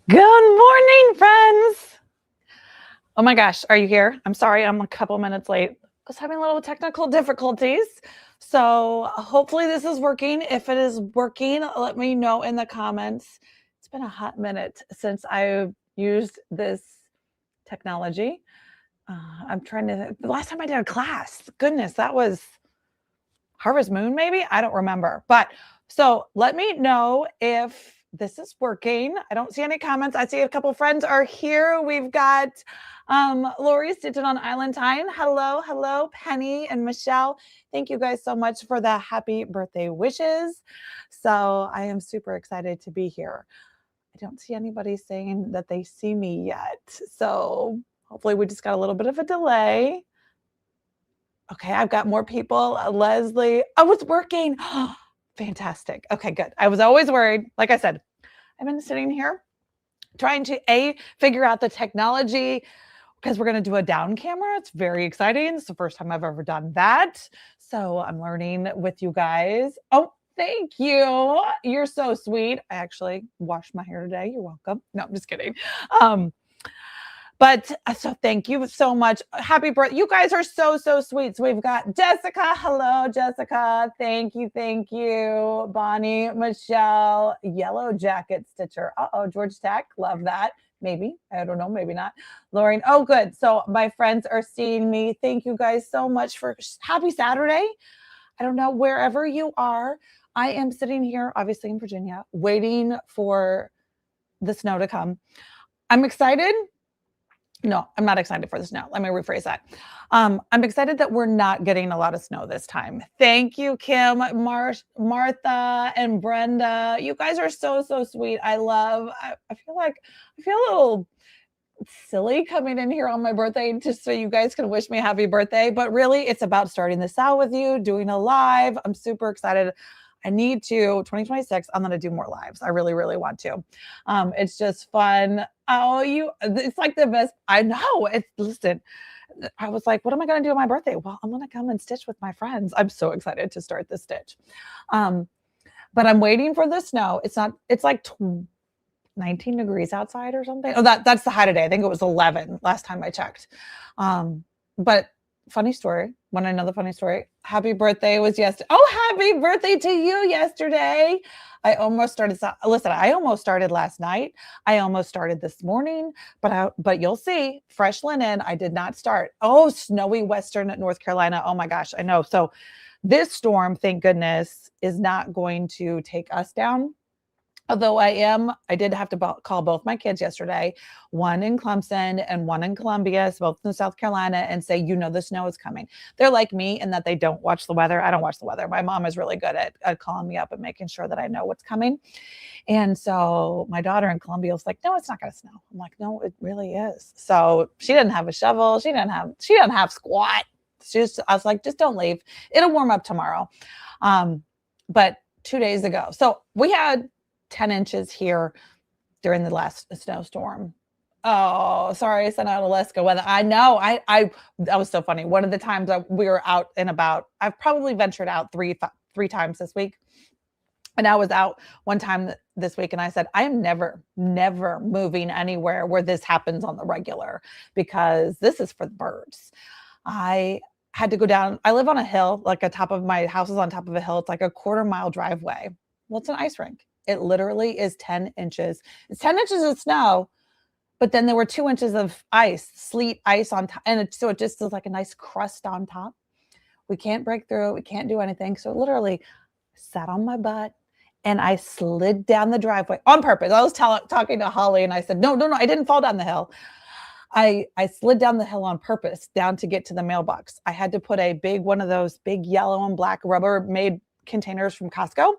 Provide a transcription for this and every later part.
Good morning, friends. Oh my gosh, are you here? I'm sorry, I'm a couple minutes late. I was having a little technical difficulties. So hopefully this is working. If it is working, let me know in the comments. It's been a hot minute since I used this technology. I'm trying to, the last time I did a class, goodness, that was Harvest Moon, maybe? I don't remember. But so let me know if this is working. I don't see any comments. I see a couple friends are here. We've got Lori sitting on Island Time. Hello, hello, Penny and Michelle. Thank you guys so much for the happy birthday wishes. So I am super excited to be here. I don't see anybody saying that they see me yet. So hopefully we just got a little bit of a delay. Okay, I've got more people. Leslie. Oh, it's working. Fantastic. Okay, good. I was always worried. Like I said, I've been sitting here trying to figure out the technology because we're going to do a down camera. It's very exciting. It's the first time I've ever done that. So I'm learning with you guys. Oh, thank you. You're so sweet. I actually washed my hair today. You're welcome. No, I'm just kidding. But so thank you so much. Happy birthday. You guys are so, so sweet. So we've got Jessica. Hello, Jessica. Thank you. Thank you. Bonnie, Michelle, Yellow Jacket Stitcher. Uh-oh, George Tech. Love that. Maybe. I don't know. Maybe not. Lauren. Oh, good. So my friends are seeing me. Thank you guys so much for happy Saturday. I don't know, wherever you are. I am sitting here, obviously in Virginia, waiting for the snow to come. I'm excited. No, I'm not excited for the snow. Let me rephrase that. I'm excited that we're not getting a lot of snow this time. Thank you, Kim, Martha, and Brenda. You guys are so, so sweet. I feel a little silly coming in here on my birthday just so you guys can wish me a happy birthday. But really, it's about starting this out with you, doing a live. I'm super excited. I need to 2026. I'm going to do more lives. I really, really want to. It's just fun. Oh, it's like the best. I know. Listen, I was like, what am I going to do on my birthday? Well, I'm going to come and stitch with my friends. I'm so excited to start this stitch. But I'm waiting for the snow. It's like 19 degrees outside or something. Oh, that's the high today. I think it was 11 last time I checked. But funny story. Want to know the funny story? Happy birthday was yesterday. Oh, happy birthday to you yesterday. I almost started. Listen, I almost started last night. I almost started this morning, but you'll see, fresh linen. I did not start. Oh, snowy Western North Carolina. Oh my gosh, I know. So this storm, thank goodness, is not going to take us down. Although I did have to call both my kids yesterday, one in Clemson and one in Columbia, so both in South Carolina, and say, the snow is coming. They're like me in that they don't watch the weather. I don't watch the weather. My mom is really good at calling me up and making sure that I know what's coming. And so my daughter in Columbia was like, no, it's not going to snow. I'm like, no, it really is. So she didn't have a shovel. She didn't have squat. I was like, just don't leave. It'll warm up tomorrow. But 2 days ago, so we had 10 inches here during the last snowstorm. Oh, sorry, I sent out Alaska weather. I know. That was so funny. One of the times we were out and about, I've probably ventured out three times this week. And I was out one time this week and I said, I am never moving anywhere where this happens on the regular because this is for the birds. I had to go down. I live on a hill, like my house is on top of a hill. It's like a 1/4-mile driveway. Well, it's an ice rink. It literally is 10 inches. It's 10 inches of snow, but then there were 2 inches of sleet ice on top. And so it just is like a nice crust on top. We can't break through. We can't do anything. So literally sat on my butt and I slid down the driveway on purpose. I was talking to Holly and I said, no, I didn't fall down the hill. I slid down the hill on purpose down to get to the mailbox. I had to put one of those big yellow and black Rubbermaid containers from Costco.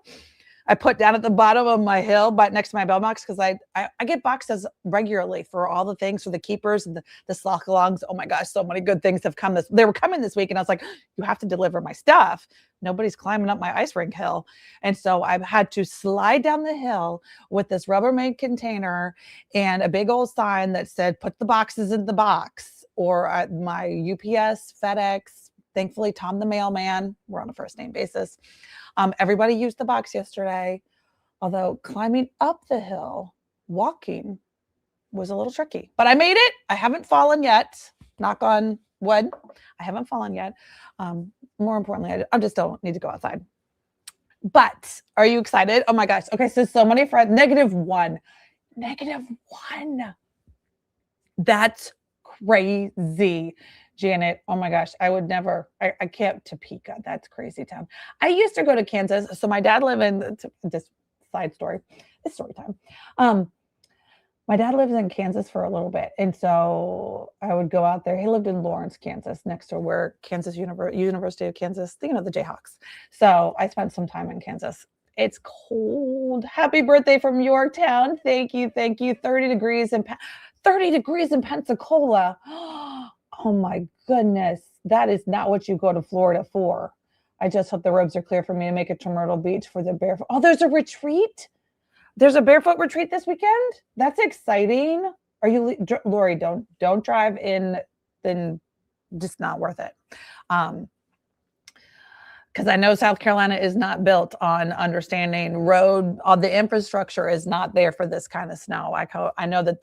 I put down at the bottom of my hill, but next to my mailbox, because I get boxes regularly for all the things for the keepers and the slock-alongs. Oh my gosh, so many good things have come. They were coming this week, and I was like, you have to deliver my stuff. Nobody's climbing up my ice rink hill. And so I've had to slide down the hill with this Rubbermaid container and a big old sign that said, put the boxes in the box, or my UPS, FedEx, thankfully, Tom the mailman, we're on a first name basis. Everybody used the box yesterday, although climbing up the hill, walking was a little tricky, but I made it. I haven't fallen yet. Knock on wood. I haven't fallen yet. More importantly, I just don't need to go outside. But are you excited? Oh my gosh. Okay, so many friends. -1. -1. That's crazy, Janet. Oh my gosh. I would never. I can't. Topeka. That's crazy town. I used to go to Kansas. So my dad lived in this side story. It's story time. My dad lives in Kansas for a little bit, and so I would go out there. He lived in Lawrence, Kansas, next to where University of Kansas, the Jayhawks. So I spent some time in Kansas. It's cold. Happy birthday from Yorktown. Thank you, thank you. 30 degrees in 30 degrees in Pensacola. Oh my goodness, that is not what you go to Florida for. I just hope the roads are clear for me to make it to Myrtle Beach for the barefoot. Oh, there's a retreat. There's a barefoot retreat this weekend. That's exciting. Are you, Lori? Don't drive in. Then just not worth it. Because I know South Carolina is not built on understanding road. All the infrastructure is not there for this kind of snow. I know that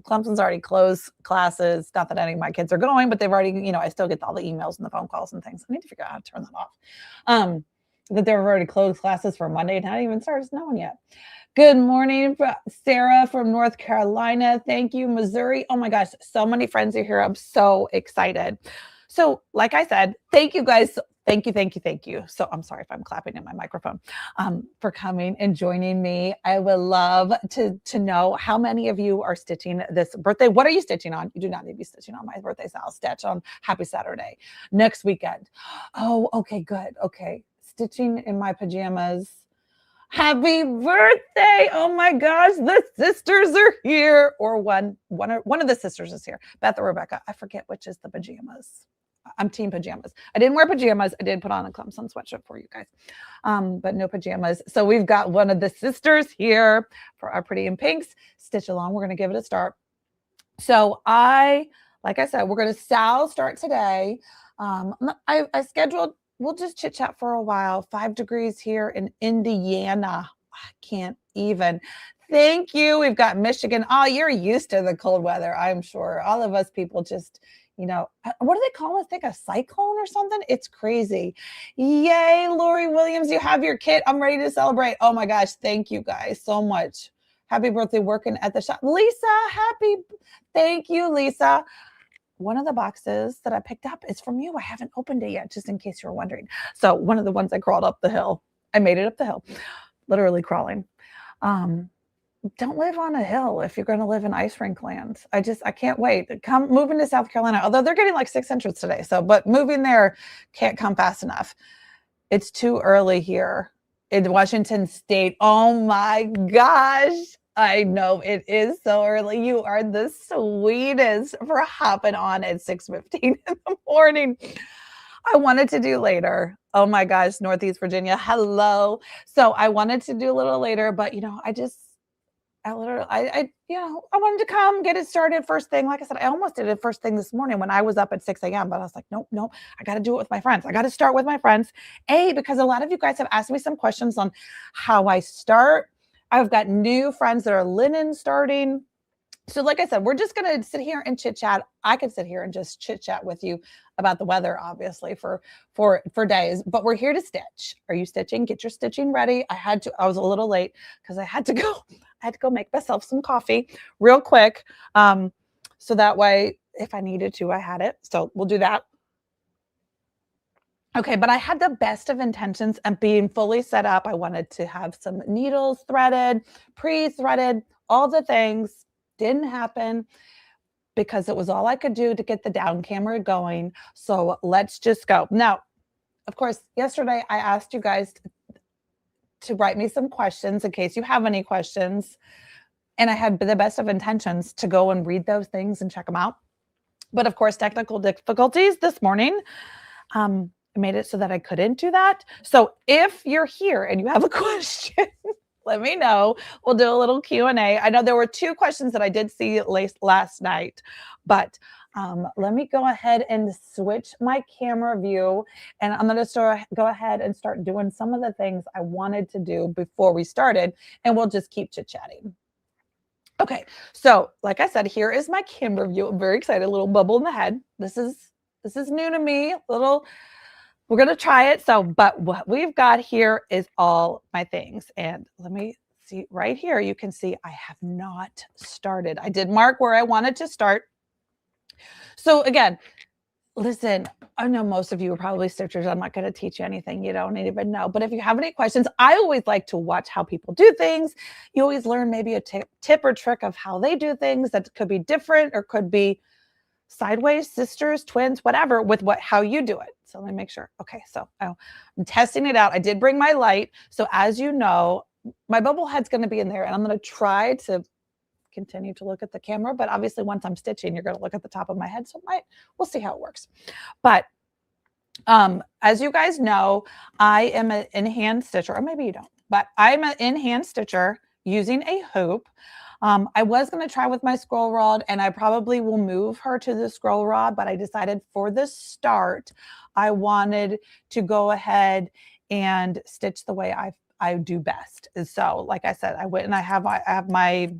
Clemson's already closed classes. Not that any of my kids are going, but they've already. I still get all the emails and the phone calls and things. I need to figure out how to turn that off. That they've already closed classes for Monday and hadn't even started snowing yet. Good morning, Sarah from North Carolina. Thank you, Missouri. Oh my gosh, so many friends are here. I'm so excited. So like I said, thank you guys. Thank you. So I'm sorry if I'm clapping in my microphone for coming and joining me. I would love to know how many of you are stitching this birthday. What are you stitching on? You do not need to be stitching on my birthday SAL Stitch on Happy Saturday next weekend. Oh, okay, good. Okay, stitching in my pajamas. Happy birthday. Oh my gosh, the sisters are here. Or one of the sisters is here. Beth or Rebecca. I forget which is the pajamas. I'm team pajamas. I didn't wear pajamas. I did put on a Clemson sweatshirt for you guys. But no pajamas. So we've got one of the sisters here for our Pretty in Pinks. Stitch along. We're going to give it a start. So like I said, we're going to SAL start today. I scheduled, we'll just chit chat for a while. 5 degrees here in Indiana. I can't even. Thank you. We've got Michigan. Oh, you're used to the cold weather, I'm sure. All of us people just, what do they call it? Think a cyclone or something? It's crazy. Yay, Lori Williams, you have your kit. I'm ready to celebrate. Oh my gosh. Thank you guys so much. Happy birthday working at the shop. Lisa, thank you, Lisa. One of the boxes that I picked up is from you. I haven't opened it yet, just in case you were wondering. So one of the ones I crawled up the hill. I made it up the hill, literally crawling. Don't live on a hill if you're going to live in ice rink land. I can't wait. Moving to South Carolina, although they're getting like 6 inches today. But moving there can't come fast enough. It's too early here in Washington State. Oh my gosh. I know it is so early. You are the sweetest for hopping on at 6:15 in the morning. I wanted to do later. Oh my gosh, Northeast Virginia. Hello. So I wanted to do a little later, but I wanted to come get it started first thing. Like I said, I almost did it first thing this morning when I was up at 6 a.m. But I was like, nope, I got to do it with my friends. I got to start with my friends. Because a lot of you guys have asked me some questions on how I start. I've got new friends that are linen starting. So like I said, we're just going to sit here and chit chat. I could sit here and just chit chat with you about the weather, obviously, for days, but we're here to stitch. Are you stitching? Get your stitching ready. I was a little late because I had to go make myself some coffee real quick. So that way, if I needed to, I had it. So we'll do that. Okay, but I had the best of intentions and being fully set up. I wanted to have some needles threaded, pre-threaded, all the things. Didn't happen because it was all I could do to get the down camera going. So let's just go. Now, of course, yesterday I asked you guys to write me some questions in case you have any questions. And I had the best of intentions to go and read those things and check them out. But of course, technical difficulties this morning made it so that I couldn't do that. So if you're here and you have a question, let me know. We'll do a little Q&A. I know there were 2 questions that I did see last night, but let me go ahead and switch my camera view, and I'm going to go ahead and start doing some of the things I wanted to do before we started, and we'll just keep chit-chatting. Okay, so like I said, here is my camera view. I'm very excited. A little bubble in the head. This is new to me. We're gonna try it. So, but what we've got here is all my things. And let me see right here. You can see I have not started. I did mark where I wanted to start. So again, listen, I know most of you are probably stitchers. I'm not going to teach you anything you don't even know. But if you have any questions, I always like to watch how people do things. You always learn maybe a tip or trick of how they do things that could be different or could be sideways, sisters, twins, whatever, with how you do it. So let me make sure. Okay, so I'm testing it out. I did bring my light. So as you know, my bubble head's going to be in there, and I'm going to try to continue to look at the camera, but obviously once I'm stitching, you're going to look at the top of my head. So we'll see how it works. But as you guys know, I am an in-hand stitcher, or maybe you don't, but I'm an in-hand stitcher using a hoop. I was going to try with my scroll rod, and I probably will move her to the scroll rod, but I decided for the start, I wanted to go ahead and stitch the way I do best. So like I said, I went and I have my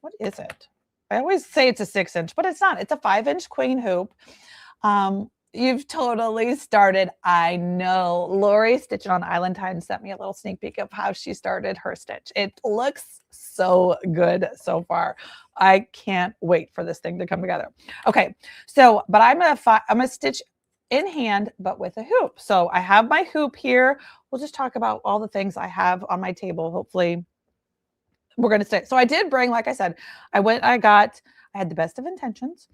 what is it? I always say it's a 6-inch, but it's not. It's a 5-inch queen hoop. You've totally started. I know. Lori Stitching on Island Time sent me a little sneak peek of how she started her stitch. It looks so good so far. I can't wait for this thing to come together. Okay, so, but I'm gonna stitch in hand, but with a hoop. So I have my hoop here. We'll just talk about all the things I have on my table. Hopefully we're going to stay. So I did bring, like I said, I had the best of intentions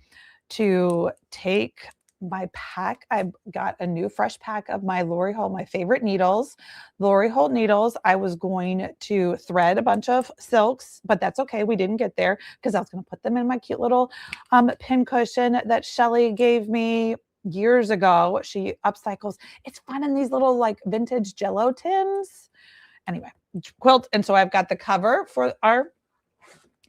to take my pack. I got a new fresh pack of my Lori Holt, my favorite needles, Lori Holt needles. I was going to thread a bunch of silks, but that's okay. We didn't get there because I was going to put them in my cute little pin cushion that Shelly gave me years ago. She upcycles. It's fun in these little like vintage Jello tins. Anyway, quilt. And so I've got the cover for our,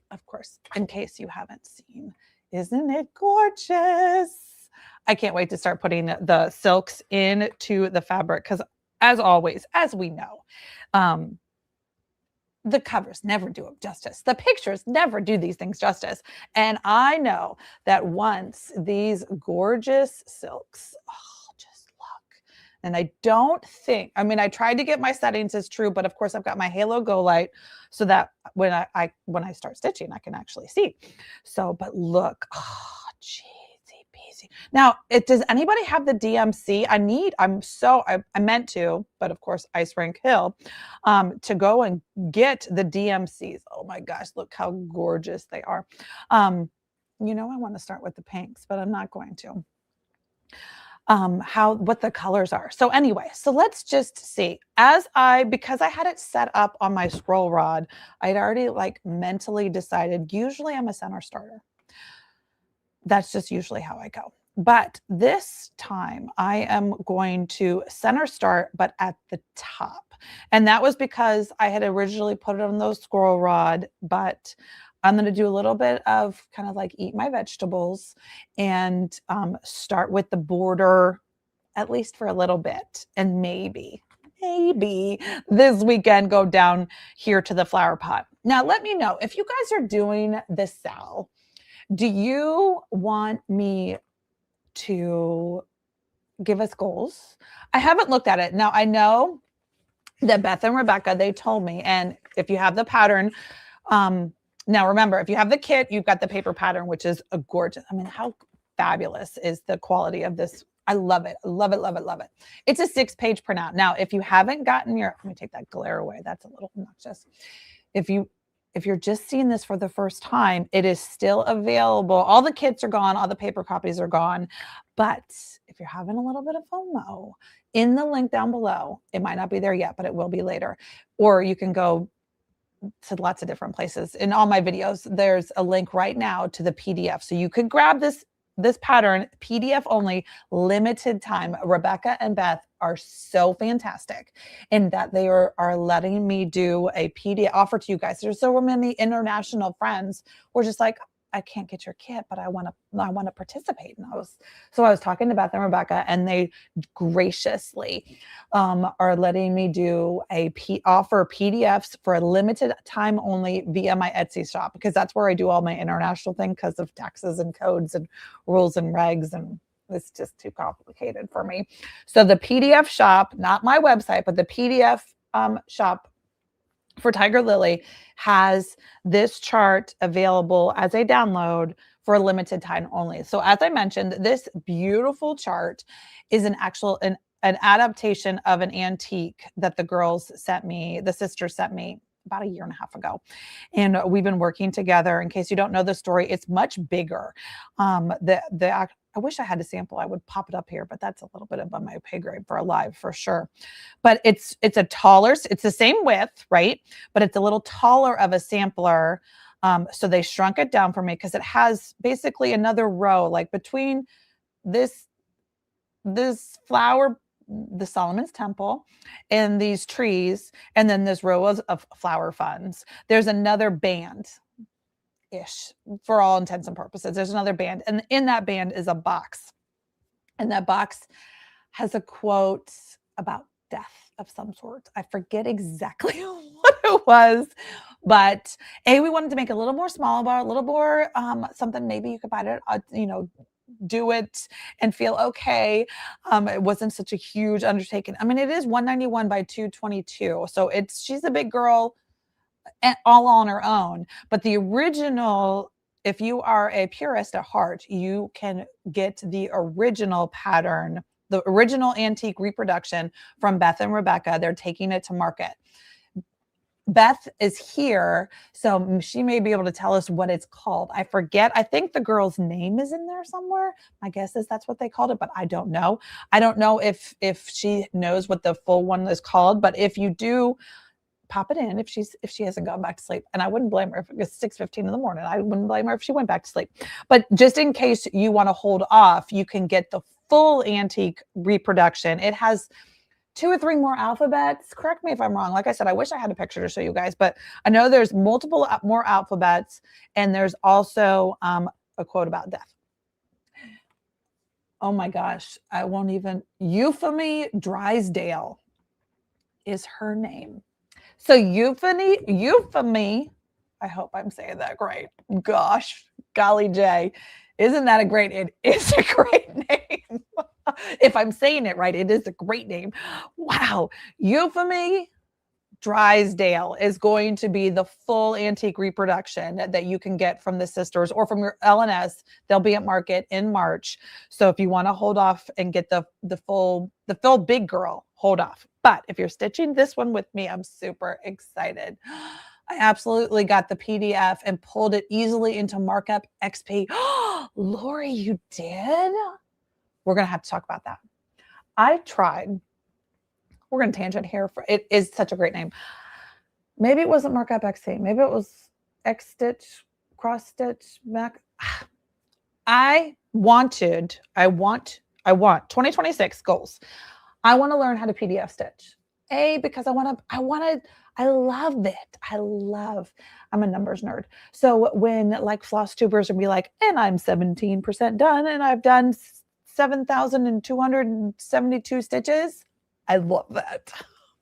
of course, in case you haven't seen, isn't it gorgeous? I can't wait to start putting the silks into the fabric because as always, as we know, the covers never do it justice. The pictures never do these things justice. And I know that once these gorgeous silks, and I don't think, I mean, I tried to get my settings as true, but of course I've got my Halo Go light so that when I start stitching, I can actually see. So, but look, oh, cheesy peasy. Now, does anybody have the DMC? I meant to, but of course, Ice Rink Hill, to go and get the DMCs. Oh my gosh, look how gorgeous they are. I want to start with the pinks, but I'm not going to. What the colors are. So anyway, so let's just see. Because I had it set up on my scroll rod, I'd already like mentally decided, usually I'm a center starter. That's just usually how I go. But this time I am going to center start, but at the top. And that was because I had originally put it on the scroll rod, but I'm going to do a little bit of kind of like eat my vegetables and start with the border, at least for a little bit. And maybe this weekend go down here to the flower pot. Now, let me know if you guys are doing the SAL. Do you want me to give us goals? I haven't looked at it. Now, I know that Beth and Rebecca, they told me, and if you have the pattern, now remember, if you have the kit, you've got the paper pattern, which is a gorgeous. I mean, how fabulous is the quality of this? I love it. I love it, love it, love it. It's a 6-page printout. Now, if you haven't gotten let me take that glare away. That's a little obnoxious. If you're just seeing this for the first time, it is still available. All the kits are gone. All the paper copies are gone. But if you're having a little bit of FOMO, in the link down below, it might not be there yet, but it will be later. Or you can go to lots of different places. In all my videos, there's a link right now to the PDF. So you could grab this pattern, PDF only, limited time. Rebecca and Beth are so fantastic in that they are letting me do a PDF offer to you guys. There's so many international friends who are just like, I can't get your kit, but I want to participate. And I was talking to Beth and Rebecca, and they graciously are letting me do offer PDFs for a limited time only via my Etsy shop, because that's where I do all my international thing because of taxes and codes and rules and regs, and it's just too complicated for me. So the PDF shop, not my website, but the PDF shop for Tiger Lily has this chart available as a download for a limited time only. So as I mentioned, this beautiful chart is an adaptation of an antique that the girls sent me, the sisters sent me about a year and a half ago. And we've been working together. In case you don't know the story, it's much bigger. I wish I had a sample. I would pop it up here, but that's a little bit above my pay grade for a live for sure. But it's a taller, it's the same width, right? But it's a little taller of a sampler. So they shrunk it down for me because it has basically another row, like between this flower, the Solomon's Temple, and these trees, and then this row of flower funds. There's another band ish for all intents and purposes. There's another band, and in that band is a box, and that box has a quote about death of some sort. I forget exactly what it was, but we wanted to make it a little more small, but a little more something maybe you could buy it, do it and feel okay. It wasn't such a huge undertaking. I mean, it is 191 by 222, so she's a big girl all on her own. But the original, if you are a purist at heart, you can get the original pattern, the original antique reproduction from Beth and Rebecca. They're taking it to market. Beth is here, so she may be able to tell us what it's called. I forget. I think the girl's name is in there somewhere. My guess is that's what they called it, but I don't know. I don't know if she knows what the full one is called, but if you do, pop it in if she hasn't gone back to sleep. And I wouldn't blame her if it was 6:15 in the morning. I wouldn't blame her if she went back to sleep. But just in case you want to hold off, you can get the full antique reproduction. It has 2 or 3 more alphabets. Correct me if I'm wrong. Like I said, I wish I had a picture to show you guys, but I know there's multiple more alphabets, and there's also a quote about death. Oh my gosh, I won't even. Euphemy Drysdale is her name. So Euphemy, I hope I'm saying that right. Gosh, golly Jay, isn't that a great, it is a great name. If I'm saying it right, it is a great name. Wow. Euphemy Drysdale is going to be the full antique reproduction that you can get from the sisters or from your LNS. They'll be at market in March. So if you want to hold off and get the full big girl, hold off. But if you're stitching this one with me, I'm super excited. I absolutely got the PDF and pulled it easily into Markup XP. Lori, you did? We're going to have to talk about that. I tried. We're going to tangent here. It is such a great name. Maybe it wasn't Markup XP. Maybe it was X Stitch, Cross Stitch, Mac. I want 2026 goals. I want to learn how to PDF stitch. Because I love it. I'm a numbers nerd. So when like Flosstubers would be like, and I'm 17% done and I've done 7,272 stitches. I love that.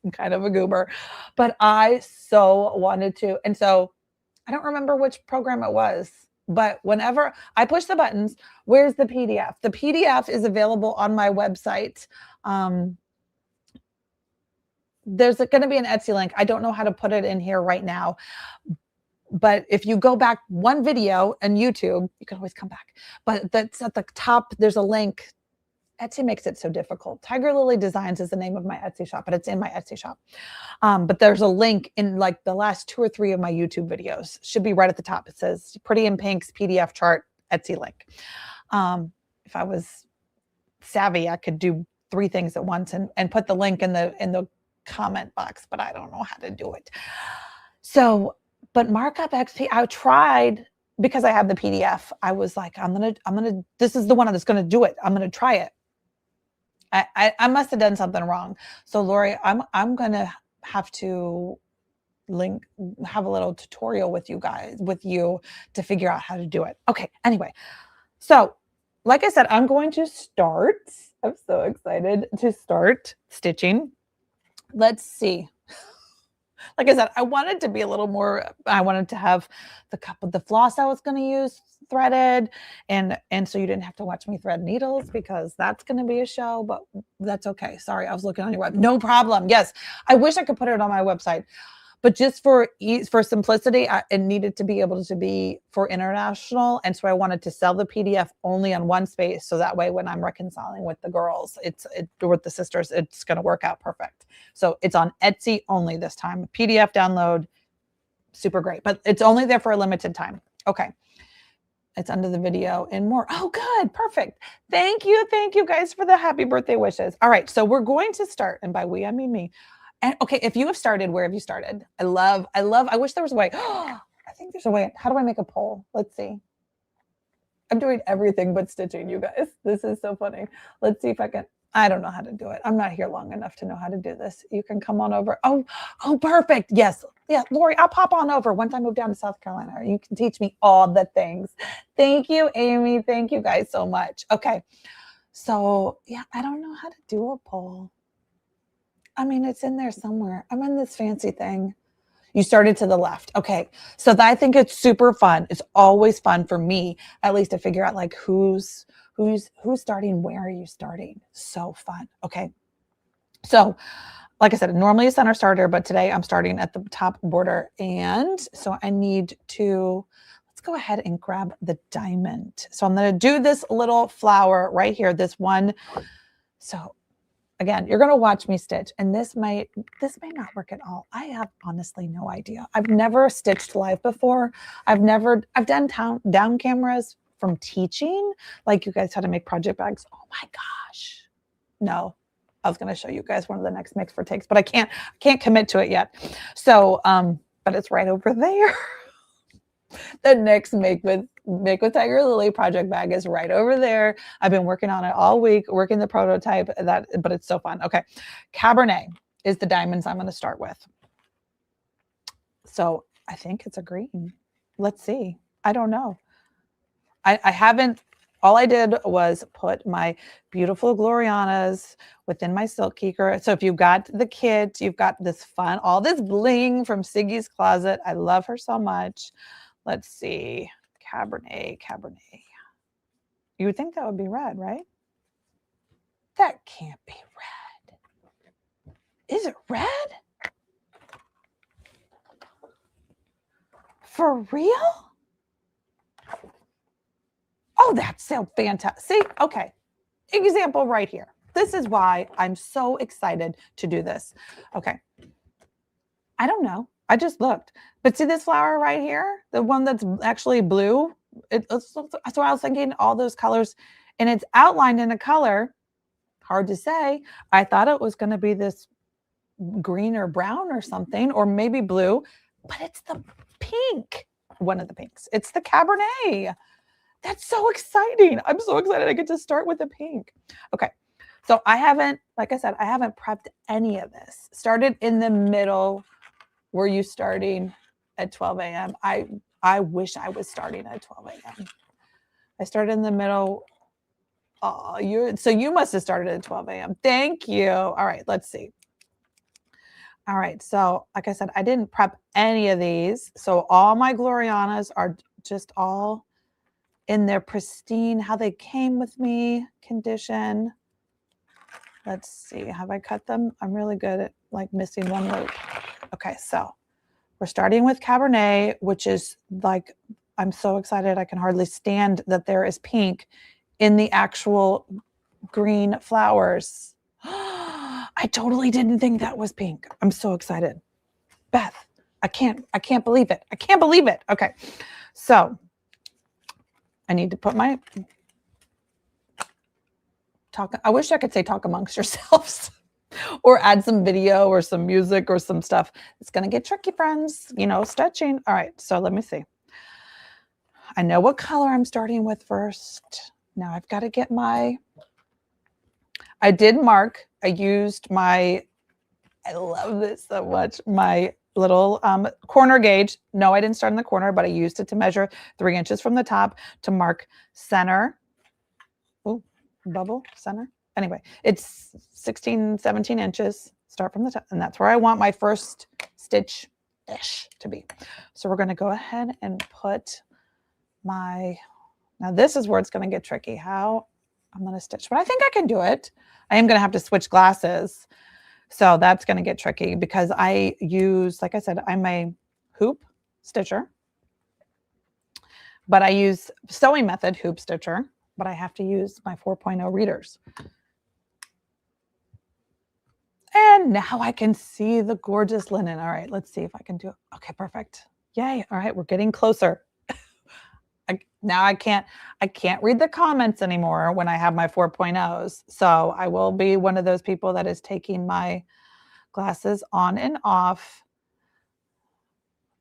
I'm kind of a goober, but I so wanted to. And so I don't remember which program it was, but whenever I push the buttons, where's the PDF? The PDF is available on my website. There's going to be an Etsy link. I don't know how to put it in here right now, but if you go back one video on YouTube, you can always come back, but that's at the top. There's a link. Etsy makes it so difficult. Tiger Lily Designs is the name of my Etsy shop, but it's in my Etsy shop. But there's a link in like the last 2 or 3 of my YouTube videos. Should be right at the top. It says Pretty in Pink's PDF chart Etsy link. If I was savvy, I could do 3 things at once and put the link in the comment box, but I don't know how to do it. So, but Markup XP, I tried because I have the PDF. I was like, I'm gonna, this is the one that's gonna do it. I'm gonna try it. I must have done something wrong. So Lori, I'm gonna have to have a little tutorial with you to figure out how to do it. Okay, anyway, so like I said, I'm going to start. I'm so excited to start stitching. Let's see. Like I said, I wanted to be a little more, I wanted to have the cup of the floss I was going to use threaded, and so you didn't have to watch me thread needles, because that's going to be a show, but that's okay. Sorry, I was looking on your web. No problem. Yes, I wish I could put it on my website, but just for simplicity, it needed to be able to be for international. And so I wanted to sell the PDF only on one space. So that way, when I'm reconciling with the girls, with the sisters, it's going to work out perfect. So it's on Etsy only this time. PDF download, super great, but it's only there for a limited time. Okay. It's under the video and more. Oh, good. Perfect. Thank you. Thank you guys for the happy birthday wishes. All right. So we're going to start. And by we, I mean me. And okay, if you have started, where have you started? I wish there was a way. I think there's a way. How do I make a poll? Let's see. I'm doing everything but stitching, you guys. This is so funny. Let's see if I can. I don't know how to do it. I'm not here long enough to know how to do this. You can come on over. Oh, perfect. Yes. Yeah, Lori, I'll pop on over once I move down to South Carolina. You can teach me all the things. Thank you, Amy. Thank you guys so much. Okay. So yeah, I don't know how to do a poll. I mean, it's in there somewhere. I'm in this fancy thing. You started to the left. Okay. So I think it's super fun. It's always fun for me, at least, to figure out like who's starting, where are you starting? So fun. Okay. So like I said, normally a center starter, but today I'm starting at the top border. And so I need to, let's go ahead and grab the diamond. So I'm going to do this little flower right here, this one. So again, you're going to watch me stitch, and this may not work at all. I have honestly no idea. I've never stitched live before. I've done down cameras from teaching, like you guys how to make project bags. Oh my gosh. No, I was going to show you guys one of the next Mix for Takes, but I can't commit to it yet. So, but it's right over there. The next Make with Tiger Lily project bag is right over there. I've been working on it all week, working the prototype, but it's so fun. Okay. Cabernet is the diamonds I'm going to start with. So I think it's a green. Let's see. I don't know. I haven't, all I did was put my beautiful Glorianas within my silk keeker. So if you've got the kit, you've got this fun, all this bling from Siggy's Closet. I love her so much. Let's see. Cabernet. You would think that would be red, right? That can't be red. Is it red? For real? Oh, that's so fantastic. See, okay. Example right here. This is why I'm so excited to do this. Okay. I don't know. I just looked. But see this flower right here? The one that's actually blue? So I was thinking all those colors, and it's outlined in a color. Hard to say. I thought it was going to be this green or brown or something, or maybe blue, but it's the pink. One of the pinks. It's the Cabernet. That's so exciting. I'm so excited I get to start with the pink. Okay. So I haven't, like I said, I haven't prepped any of this. Started in the middle. Were you starting at 12 a.m.? I wish I was starting at 12 a.m. I started in the middle. Oh, you must have started at 12 a.m. Thank you. All right, let's see. All right. So like I said, I didn't prep any of these. So all my Glorianas are just all in their pristine, how they came with me condition. Let's see. Have I cut them? I'm really good at like missing one loop. Okay. So we're starting with Cabernet, which is like, I'm so excited. I can hardly stand that there is pink in the actual green flowers. I totally didn't think that was pink. I'm so excited. Beth, I can't believe it. I can't believe it. Okay. So I need to put my talk. I wish I could say talk amongst yourselves or add some video or some music or some stuff. It's going to get tricky, friends, stitching. All right. So let me see. I know what color I'm starting with first. Now I've got to get I did mark. I used I love this so much. My little corner gauge. No, I didn't start in the corner, but I used it to measure 3 inches from the top to mark center. Oh, bubble center. Anyway, it's 16, 17 inches. Start from the top, and that's where I want my first stitch-ish to be. So we're going to go ahead and put my, now this is where it's going to get tricky, how I'm going to stitch, but I think I can do it. I am going to have to switch glasses. So that's going to get tricky because I use, like I said, I'm a hoop stitcher, but I use sewing method hoop stitcher, but I have to use my 4.0 readers. And now I can see the gorgeous linen. All right, let's see if I can do it. Okay, perfect. Yay. All right, we're getting closer. Now I can't read the comments anymore when I have my 4.0s. So I will be one of those people that is taking my glasses on and off.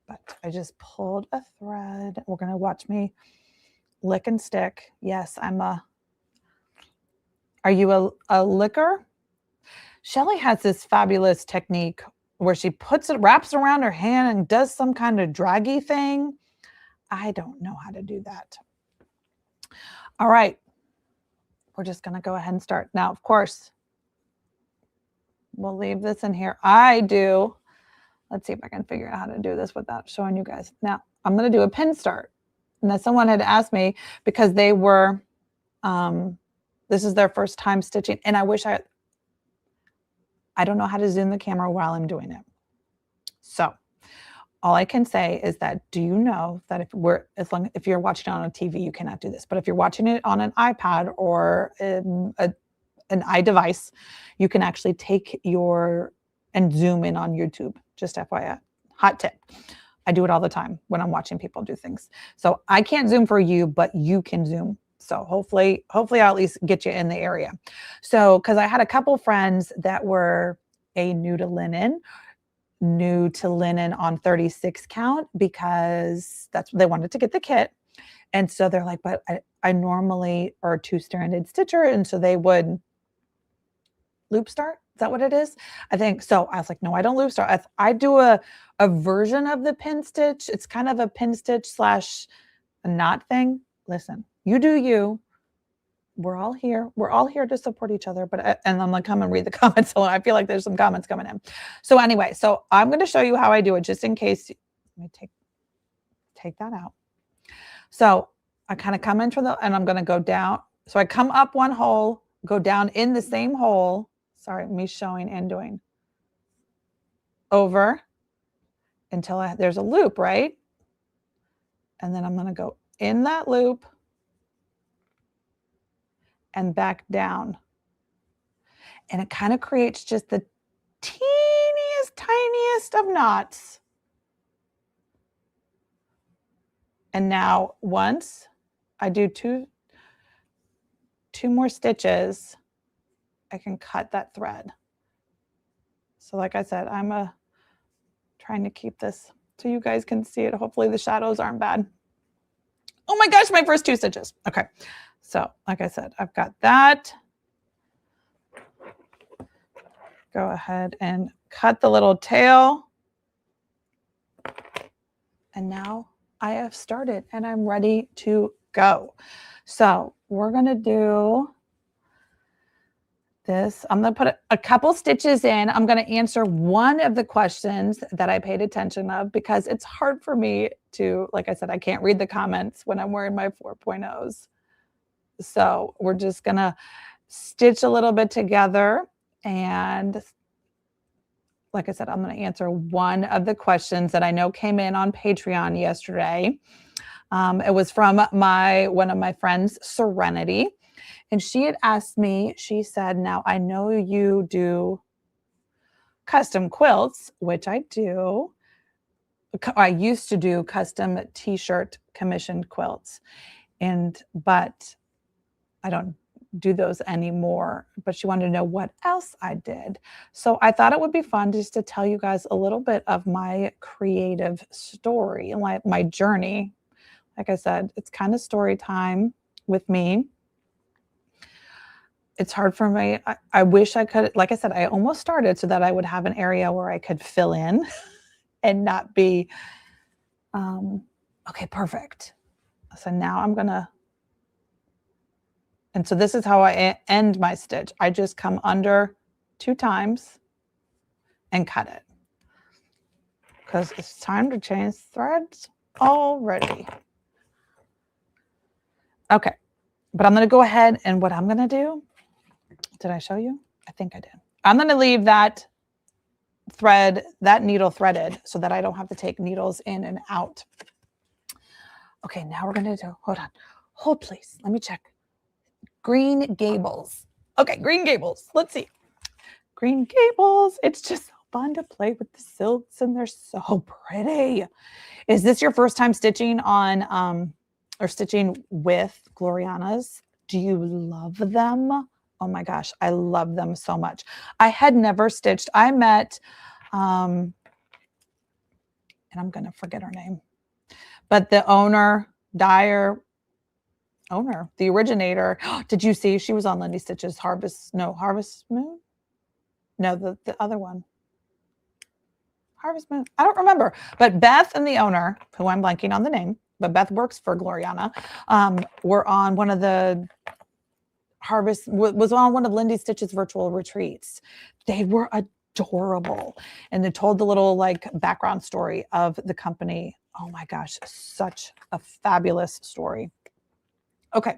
But I just pulled a thread. We're going to watch me lick and stick. Yes, are you a licker? Shelly has this fabulous technique where she puts it, wraps around her hand and does some kind of draggy thing. I don't know how to do that. All right. We're just going to go ahead and start. Now, of course, we'll leave this in here. I do. Let's see if I can figure out how to do this without showing you guys. Now, I'm going to do a pin start. Now, someone had asked me because they were, this is their first time stitching. And I wish I don't know how to zoom the camera while I'm doing it. So all I can say is that, do you know that if you're watching it on a TV, you cannot do this. But if you're watching it on an iPad or an iDevice, you can actually take and zoom in on YouTube. Just FYI, hot tip. I do it all the time when I'm watching people do things. So I can't zoom for you, but you can zoom. So hopefully I'll at least get you in the area. So, because I had a couple friends that were new to linen on 36 count because they wanted to get the kit. And so they're like, but I normally are 2-stranded stitcher. And so they would loop start. Is that what it is? I think so. I was like, no, I don't loop start. I do a version of the pin stitch. It's kind of a pin stitch / a knot thing. Listen, you do you. We're all here. We're all here to support each other. And I'm going to come and read the comments. So I feel like there's some comments coming in. So anyway, so I'm going to show you how I do it just in case. Let me take that out. So I kind of come in and I'm going to go down. So I come up one hole, go down in the same hole. Sorry, me showing and doing. Over until there's a loop, right? And then I'm going to go in that loop and back down. And it kind of creates just the teeniest, tiniest of knots. And now once I do two more stitches, I can cut that thread. So like I said, I'm trying to keep this so you guys can see it. Hopefully the shadows aren't bad. Oh my gosh, my first 2 stitches. Okay. So like I said, I've got that. Go ahead and cut the little tail. And now I have started and I'm ready to go. So we're going to do this. I'm going to put a couple stitches in. I'm going to answer one of the questions that I paid attention of because it's hard for me to, like I said, I can't read the comments when I'm wearing my 4.0s. So we're just going to stitch a little bit together. And like I said, I'm going to answer one of the questions that I know came in on Patreon yesterday. It was from one of my friends, Serenity. And she had asked me, she said, now I know you do custom quilts, which I do. I used to do custom t-shirt commissioned quilts. But I don't do those anymore, but she wanted to know what else I did. So I thought it would be fun just to tell you guys a little bit of my creative story and my journey. Like I said, it's kind of story time with me. It's hard for me. I wish I could, like I said, I almost started so that I would have an area where I could fill in and not be, okay, perfect. So now I'm gonna, and so this is how I end my stitch. I just come under 2 times and cut it, because it's time to change threads already. Okay, but I'm gonna go ahead, and what I'm gonna do, did I show you? I think I did. I'm gonna leave that thread, that needle threaded, so that I don't have to take needles in and out. Okay, now we're gonna do, hold please, let me check. Green Gables. Okay, Green Gables, let's see. Green Gables, it's just so fun to play with the silks, and they're so pretty. Is this your first time stitching on, or stitching with Glorianas? Do you love them? Oh my gosh, I love them so much. I had never stitched. I met, and I'm going to forget her name, but the owner, the originator. Did you see she was on Lindy Stitch's Harvest Moon? No, the other one. Harvest Moon. I don't remember. But Beth and the owner, who I'm blanking on the name, but Beth works for Gloriana, were on one of the was on one of Lindy Stitch's virtual retreats. They were adorable. And they told the little like background story of the company. Oh my gosh, such a fabulous story. Okay.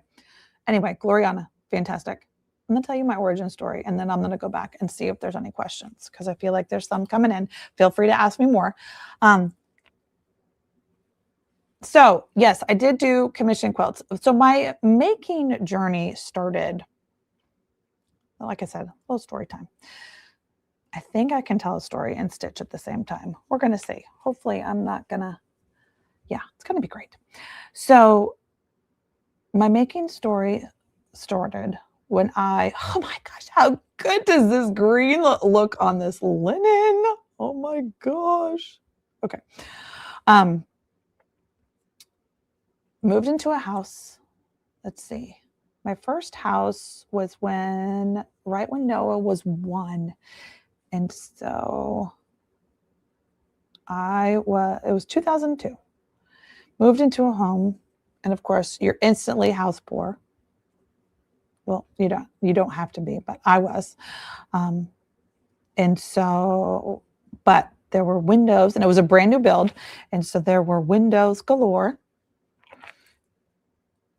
Anyway, Gloriana, fantastic. I'm going to tell you my origin story, and then I'm going to go back and see if there's any questions, because I feel like there's some coming in. Feel free to ask me more. So yes, I did do commission quilts. So my making journey started, like I said, a little story time. I think I can tell a story and stitch at the same time. We're going to see. Hopefully I'm not going to, yeah, it's going to be great. So my making story started when oh my gosh, how good does this green look on this linen? Oh my gosh. Okay. Moved into a house. Let's see. My first house was right when Noah was 1. And so it was 2002. Moved into a home. And of course, you're instantly house poor. Well, you don't have to be, but I was. And so, but there were windows, and it was a brand new build. And so there were windows galore.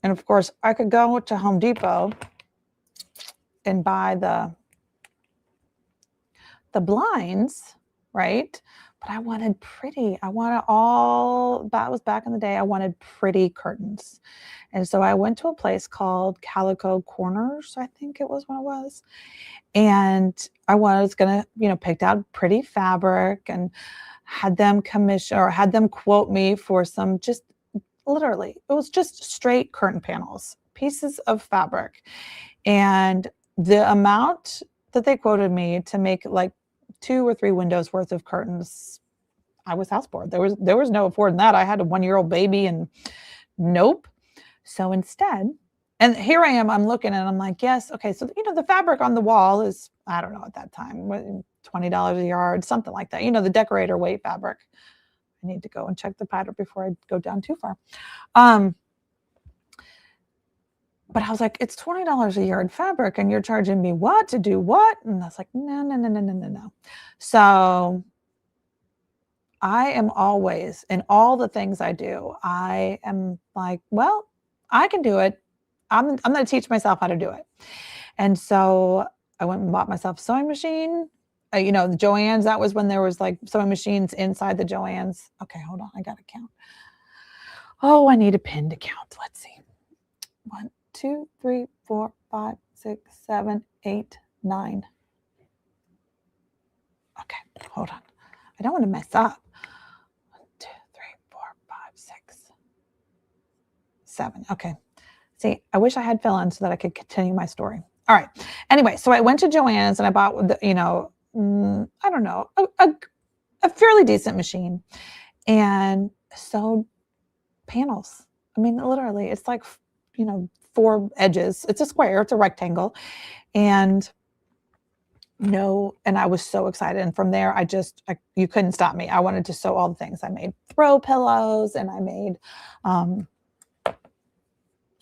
And of course, I could go to Home Depot and buy the blinds, right? But I wanted pretty. That was back in the day. I wanted pretty curtains. And so I went to a place called Calico Corners, I think it was when it was. And I was going to, picked out pretty fabric and had them commission or had them quote me for some, just literally, it was just straight curtain panels, pieces of fabric. And the amount that they quoted me to make like 2 or 3 windows worth of curtains, I was house poor. There was no affording that. I had a 1-year-old baby, and nope. So instead, and here I am, I'm looking and I'm like, yes, okay. So, the fabric on the wall is, I don't know at that time, $20 a yard, something like that. The decorator weight fabric. I need to go and check the pattern before I go down too far. But I was like, it's $20 a yard fabric, and you're charging me what to do what? And I was like, no. So I am always, in all the things I do, I am like, well, I can do it. I'm going to teach myself how to do it. And so I went and bought myself a sewing machine. The Joann's, that was when there was like sewing machines inside the Joann's. Okay, hold on. I got to count. Oh, I need a pin to count. Let's see. 1, 2, 3, 4, 5, 6, 7, 8, 9. Okay, hold on. I don't want to mess up. 1, 2, 3, 4, 5, 6, 7. Okay. See, I wish I had fill-in so that I could continue my story. All right. Anyway, so I went to Joann's and I bought I don't know, a fairly decent machine, and sewed panels. I mean, literally, it's like, 4 edges. It's a square. It's a rectangle. And no, and I was so excited. And from there, you couldn't stop me. I wanted to sew all the things. I made throw pillows and I made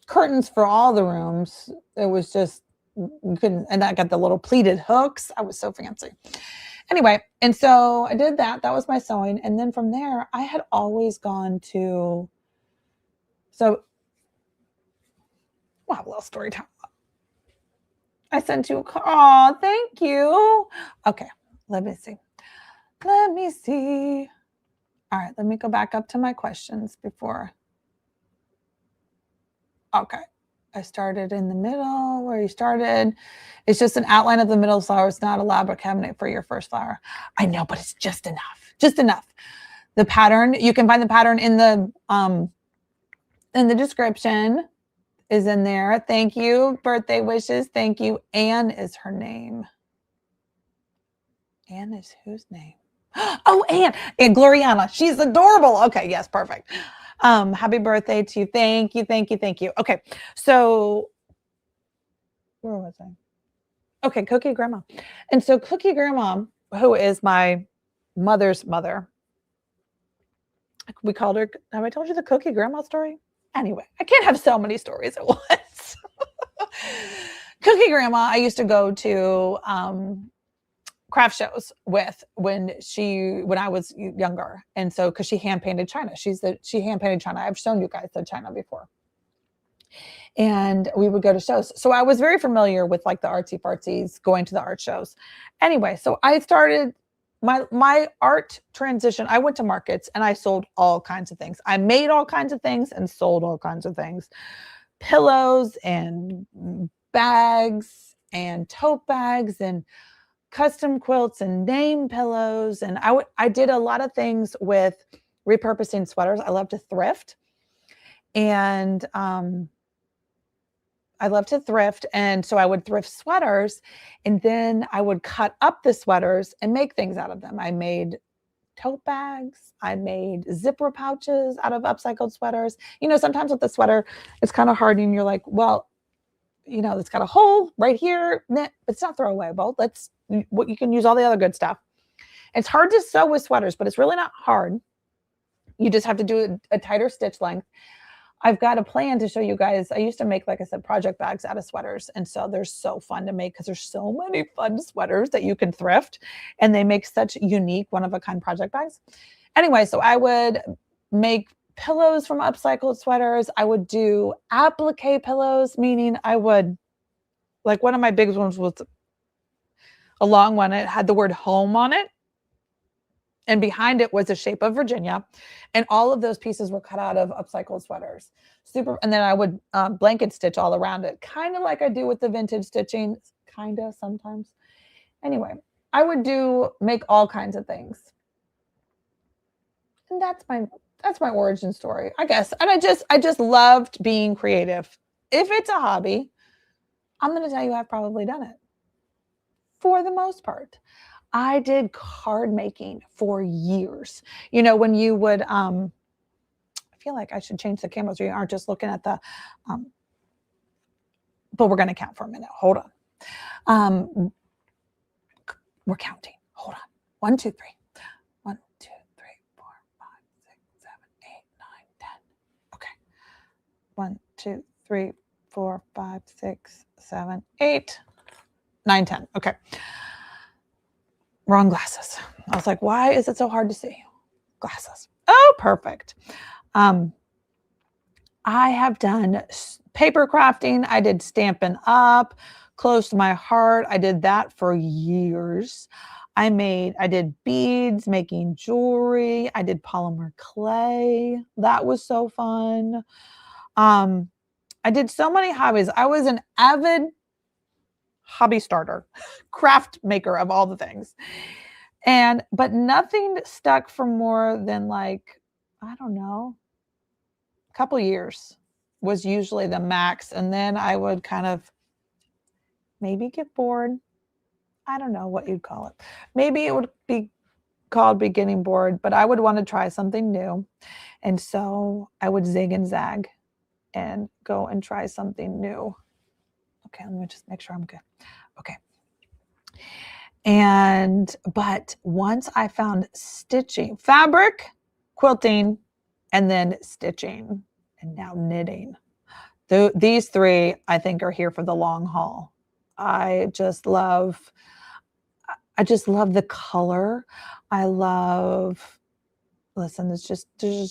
curtains for all the rooms. It was just, you couldn't, and I got the little pleated hooks. I was so fancy. Anyway, and so I did that. That was my sewing. And then from there, I had always gone to, so, we'll have a little story time. I sent you a card. Oh, thank you. Okay, let me see. Let me see. All right, let me go back up to my questions before. Okay, I started in the middle where you started. It's just an outline of the middle flower. It's not elaborate cabinet for your first flower. I know, but it's just enough. Just enough. The pattern, you can find the pattern in the description. Is in there. Thank you. Birthday wishes. Thank you. Anne is her name. Anne is whose name? Oh, Anne. And Gloriana. She's adorable. Okay. Yes. Perfect. Happy birthday to you. Thank you. Thank you. Thank you. Okay. So where was I? Okay. Cookie Grandma. And so Cookie Grandma, who is my mother's mother, we called her, have I told you the Cookie Grandma story? Anyway, I can't have so many stories at once. Cookie Grandma, I used to go to craft shows with when I was younger. And so, because she hand painted china, she hand painted china. I've shown you guys the china before. And we would go to shows. So I was very familiar with like the artsy fartsies, going to the art shows. Anyway, so I started my art transition. I went to markets and I sold all kinds of things. I made all kinds of things and sold all kinds of things. Pillows and bags and tote bags and custom quilts and name pillows. And I did a lot of things with repurposing sweaters. I love to thrift. And I love to thrift. And so I would thrift sweaters and then I would cut up the sweaters and make things out of them. I made tote bags. I made zipper pouches out of upcycled sweaters. You know, sometimes with the sweater, it's kind of hard and you're like, well, you know, it's got a hole right here. It's not throwaway. You can use all the other good stuff. It's hard to sew with sweaters, but it's really not hard. You just have to do a tighter stitch length. I've got a plan to show you guys. I used to make, like I said, project bags out of sweaters. And so they're so fun to make because there's so many fun sweaters that you can thrift and they make such unique one-of-a-kind project bags. Anyway, so I would make pillows from upcycled sweaters. I would do applique pillows, meaning I would, like one of my big ones was a long one. It had the word home on it. And behind it was the shape of Virginia. And all of those pieces were cut out of upcycled sweaters. And then I would blanket stitch all around it, kind of like I do with the vintage stitching, kind of sometimes. Anyway, I would make all kinds of things. And that's my origin story, I guess. And I just loved being creative. If it's a hobby, I'm going to tell you I've probably done it for the most part. I did card making for years. You know, when you would, I feel like I should change the camera so you aren't just looking at the, but we're going to count for a minute. Hold on. We're counting. Hold on. 1, 2, 3. 1, 2, 3, 4, 5, 6, 7, 8, 9, 10. Okay. 1, 2, 3, 4, 5, 6, 7, 8, 9, 10. Okay. Wrong glasses. I was like, why is it so hard to see? Glasses. Oh, perfect. I have done paper crafting. I did Stampin' Up, Close to My Heart. I did that for years. I did beads, making jewelry. I did polymer clay. That was so fun. I did so many hobbies. I was an avid hobby starter, craft maker of all the things. But nothing stuck for more than like, I don't know, a couple years was usually the max. And then I would kind of maybe get bored. I don't know what you'd call it. Maybe it would be called beginning bored, but I would want to try something new. And so I would zig and zag and go and try something new. Okay, let me just make sure I'm good. Okay. But once I found stitching, fabric, quilting, and then stitching, and now knitting. These three, I think, are here for the long haul. I just love the color. Listen, there's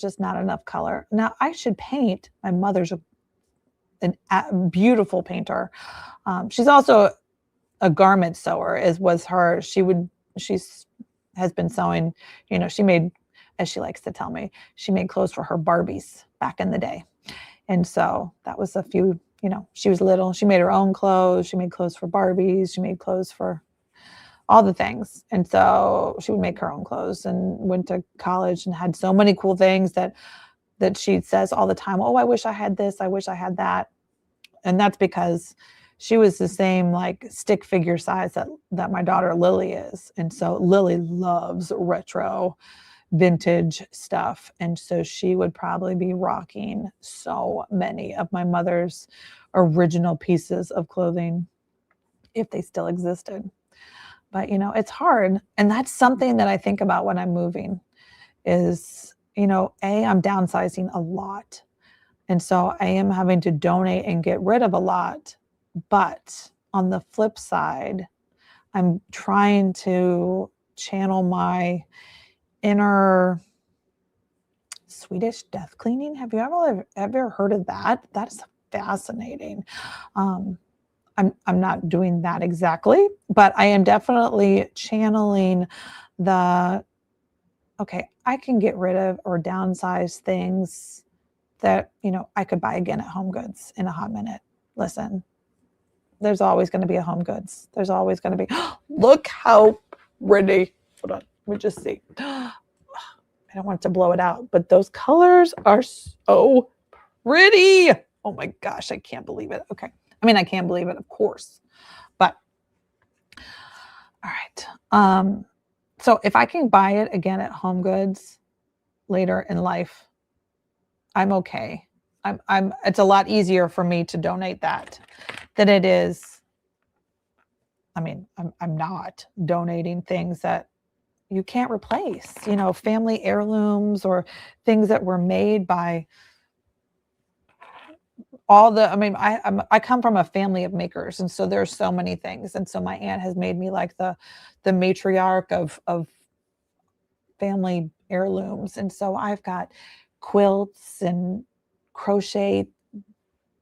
just not enough color. Now I should paint. My mother's a beautiful painter. She's also a garment sewer. Was her. Has been sewing. She made, as she likes to tell me, she made clothes for her Barbies back in the day. And so that was a few, she was little. She made her own clothes. She made clothes for Barbies. She made clothes for all the things. And so she would make her own clothes and went to college and had so many cool things that she says all the time, oh, I wish I had this. I wish I had that. And that's because she was the same like stick figure size that my daughter Lily is. And so Lily loves retro vintage stuff. And so she would probably be rocking so many of my mother's original pieces of clothing if they still existed. But, it's hard. And that's something that I think about when I'm moving is, I'm downsizing a lot. And so I am having to donate and get rid of a lot. But on the flip side, I'm trying to channel my inner Swedish death cleaning. Have you ever heard of that? That's fascinating. I'm not doing that exactly, but I am definitely channeling okay, I can get rid of or downsize things that, I could buy again at Home Goods in a hot minute. Listen, there's always going to be a Home Goods. There's always going to be, look how pretty. Hold on, let me just see. I don't want to blow it out, but those colors are so pretty. Oh my gosh, I can't believe it. Okay. I mean, I can't believe it, of course, but all right. So if I can buy it again at Home Goods later in life, I'm okay. It's a lot easier for me to donate that than it is. I mean, I'm not donating things that you can't replace, family heirlooms or things that were made by I come from a family of makers, and so there's so many things. And so my aunt has made me like the matriarch of family heirlooms. And so I've got quilts and crochet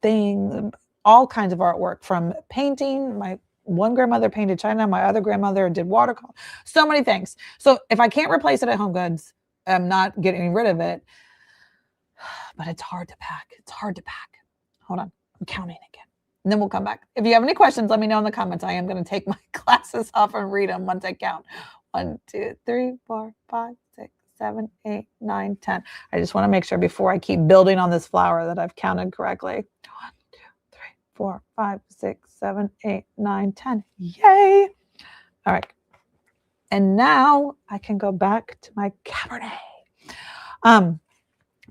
things, all kinds of artwork, from painting. My one grandmother painted china, my other grandmother did watercolor, so many things. So if I can't replace it at Home Goods, I'm not getting rid of it. But it's hard to pack. It's hard to pack. Hold on, I'm counting again. And then we'll come back. If you have any questions, let me know in the comments. I am going to take my glasses off and read them once I count. 1, 2, 3, 4, 5, 6, 7, 8, 9, 10. I just want to make sure before I keep building on this flower that I've counted correctly. 1, 2, 3, 4, 5, 6, 7, 8, 9, 10. Yay. All right. And now I can go back to my Cabernet.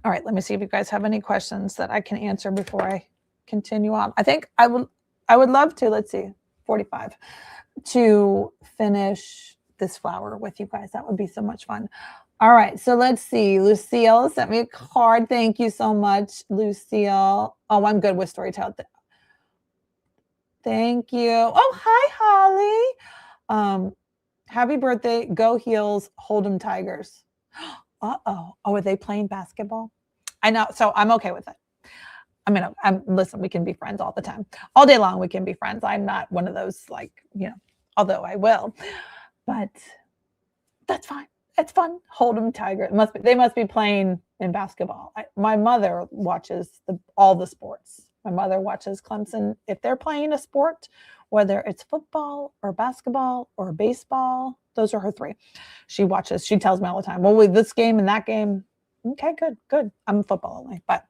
All right, let me see if you guys have any questions that I can answer before I continue on. I think I would love to, let's see, 45, to finish this flower with you guys. That would be so much fun. All right, so let's see. Lucille sent me a card. Thank you so much, Lucille. Oh, I'm good with Storytell. Thank you. Oh, hi, Holly. Happy birthday. Go Heels, Hold'em Tigers. Uh-oh. Oh, are they playing basketball? I know. So I'm okay with it. I mean, listen, we can be friends all the time. All day long, we can be friends. I'm not one of those, although I will. But that's fine. It's fun. Hold'em Tiger. They must be playing in basketball. My mother watches all the sports. My mother watches Clemson. If they're playing a sport, whether it's football or basketball or baseball, those are her three. She watches. She tells me all the time, well, with this game and that game. Okay, good. I'm football only, but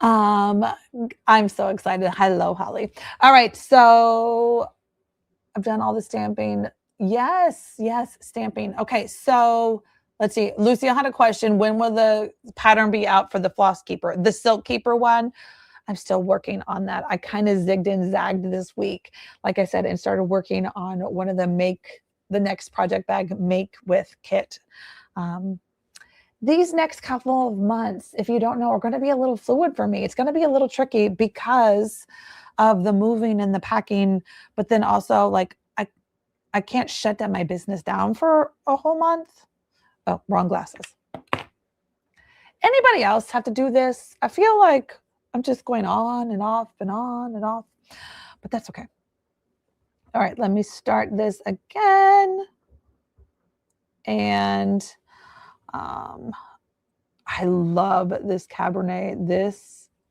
I'm so excited. Hello, Holly. All right, so I've done all the stamping. Yes, stamping. Okay, so let's see. Lucy, I had a question. When will the pattern be out for the Floss Keeper? The Silk Keeper one? I'm still working on that. I kind of zigged and zagged this week, like I said, and started working on one of the next project bag make with kit. These next couple of months, if you don't know, are going to be a little fluid for me. It's going to be a little tricky because of the moving and the packing, but then also like I can't shut down my business down for a whole month. Oh, wrong glasses. Anybody else have to do this? I feel like I'm just going on and off and on and off, but that's okay. All right, let me start this again. And I love this Cabernet.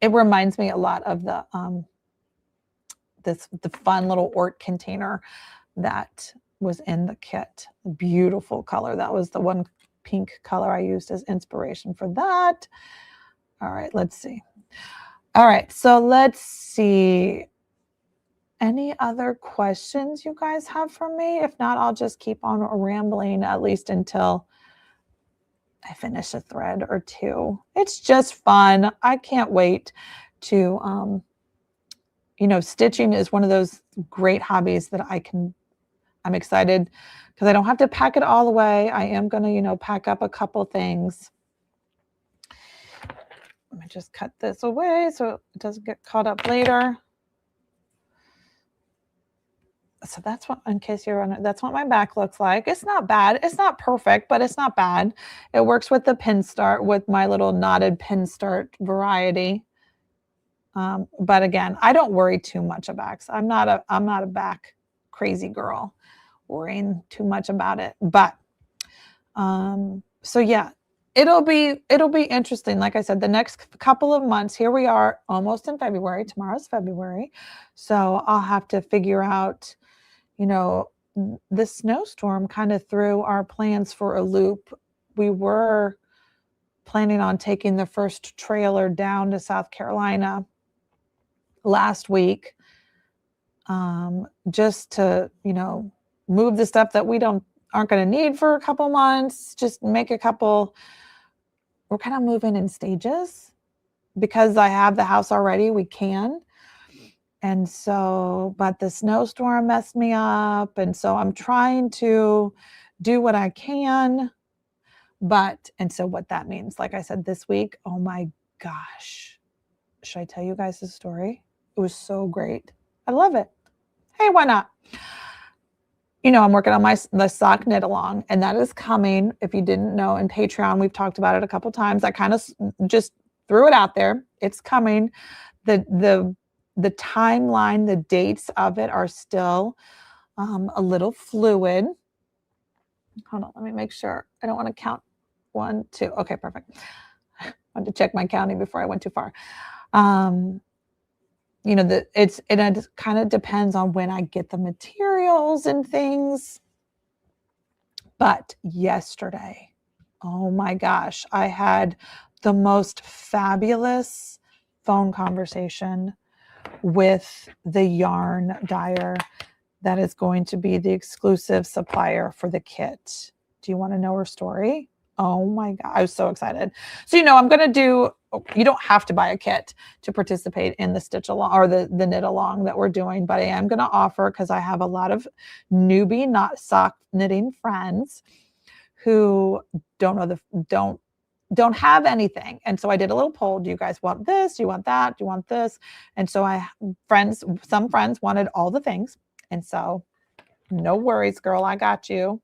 It reminds me a lot of the fun little Ort container that was in the kit. Beautiful color. That was the one pink color I used as inspiration for that. All right, let's see. All right, so let's see. Any other questions you guys have for me? If not, I'll just keep on rambling at least until I finish a thread or two. It's just fun. I can't wait to, stitching is one of those great hobbies that I'm excited because I don't have to pack it all away. I am going to, pack up a couple things. Let me just cut this away so it doesn't get caught up later. So that's what, in case you're on it, that's what my back looks like. It's not bad. It's not perfect, but it's not bad. It works with the pin start, with my little knotted pin start variety. But again, I don't worry too much about backs. I'm not a back crazy girl worrying too much about it. But so yeah, it'll be interesting. Like I said, the next couple of months, here we are almost in February. Tomorrow's February. So I'll have to figure out, the snowstorm kind of threw our plans for a loop. We were planning on taking the first trailer down to South Carolina last week, just to, move the stuff that we aren't going to need for a couple months, just make we're kind of moving in stages because I have the house already. We can. And so, but the snowstorm messed me up. And so I'm trying to do what I can. And so what that means, like I said, this week, oh my gosh, should I tell you guys the story? It was so great. I love it. Hey, why not? I'm working on the sock knit along, and that is coming. If you didn't know, in Patreon, we've talked about it a couple times. I kind of just threw it out there. It's coming. The timeline, the dates of it are still a little fluid. Hold on, let me make sure. I don't want to count 1, 2. Okay, perfect. I wanted to check my counting before I went too far. It kind of depends on when I get the materials and things. But yesterday, oh my gosh, I had the most fabulous phone conversation with the yarn dyer that is going to be the exclusive supplier for the kit. Do you want to know her story? Oh my God, I was so excited. So, I'm going to you don't have to buy a kit to participate in the stitch along or the knit along that we're doing, but I am going to offer, because I have a lot of newbie sock knitting friends who don't have anything. And so I did a little poll. Do you guys want this? Do you want that? Do you want this? And so some friends wanted all the things. And so no worries, girl, I got you.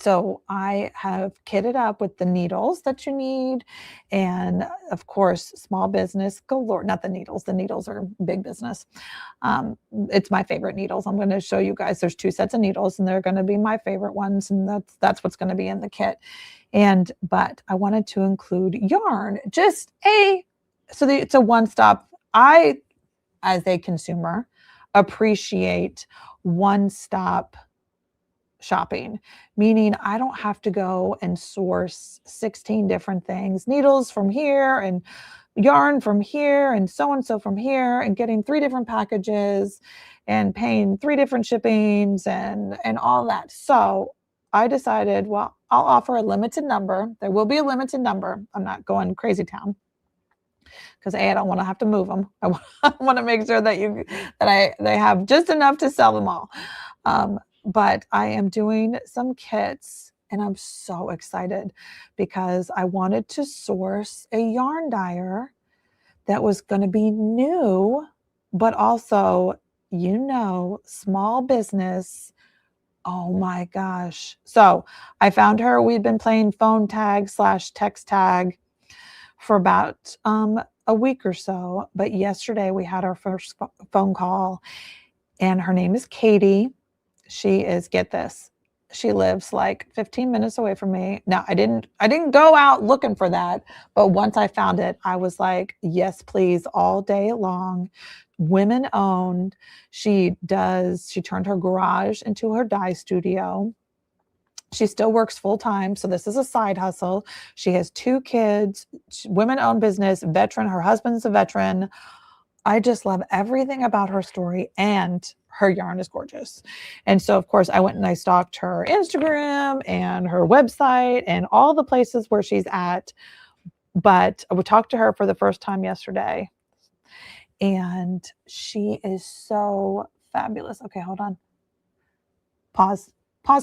So I have kitted up with the needles that you need. And of course, small business galore. Not the needles. The needles are big business. It's my favorite needles. I'm going to show you guys. There's 2 sets of needles, and they're going to be my favorite ones. And that's what's going to be in the kit. But I wanted to include yarn. It's a one-stop. I, as a consumer, appreciate one-stop shopping, meaning I don't have to go and source 16 different things, needles from here and yarn from here and so from here, and getting 3 different packages and paying 3 different shippings and all that. So I decided, well, I'll offer a limited number. There will be a limited number. I'm not going crazy town. because I don't want to have to move them. I want to make sure that they have just enough to sell them all. But I am doing some kits, and I'm so excited because I wanted to source a yarn dyer that was going to be new, but also, small business. Oh my gosh. So I found her. We'd been playing phone tag / text tag for about a week or so. But yesterday we had our first phone call, and her name is Katie. She is, get this, she lives like 15 minutes away from me. Now, I didn't go out looking for that, but once I found it, I was like, yes, please, all day long. Women owned. She turned her garage into her dye studio. She still works full time, so this is a side hustle. She has 2 kids, women-owned business, veteran. Her husband's a veteran. I just love everything about her story, and her yarn is gorgeous. And so, of course, I went and I stalked her Instagram and her website and all the places where she's at. But I would talk to her for the first time yesterday, and she is so fabulous. Okay, hold on. Pause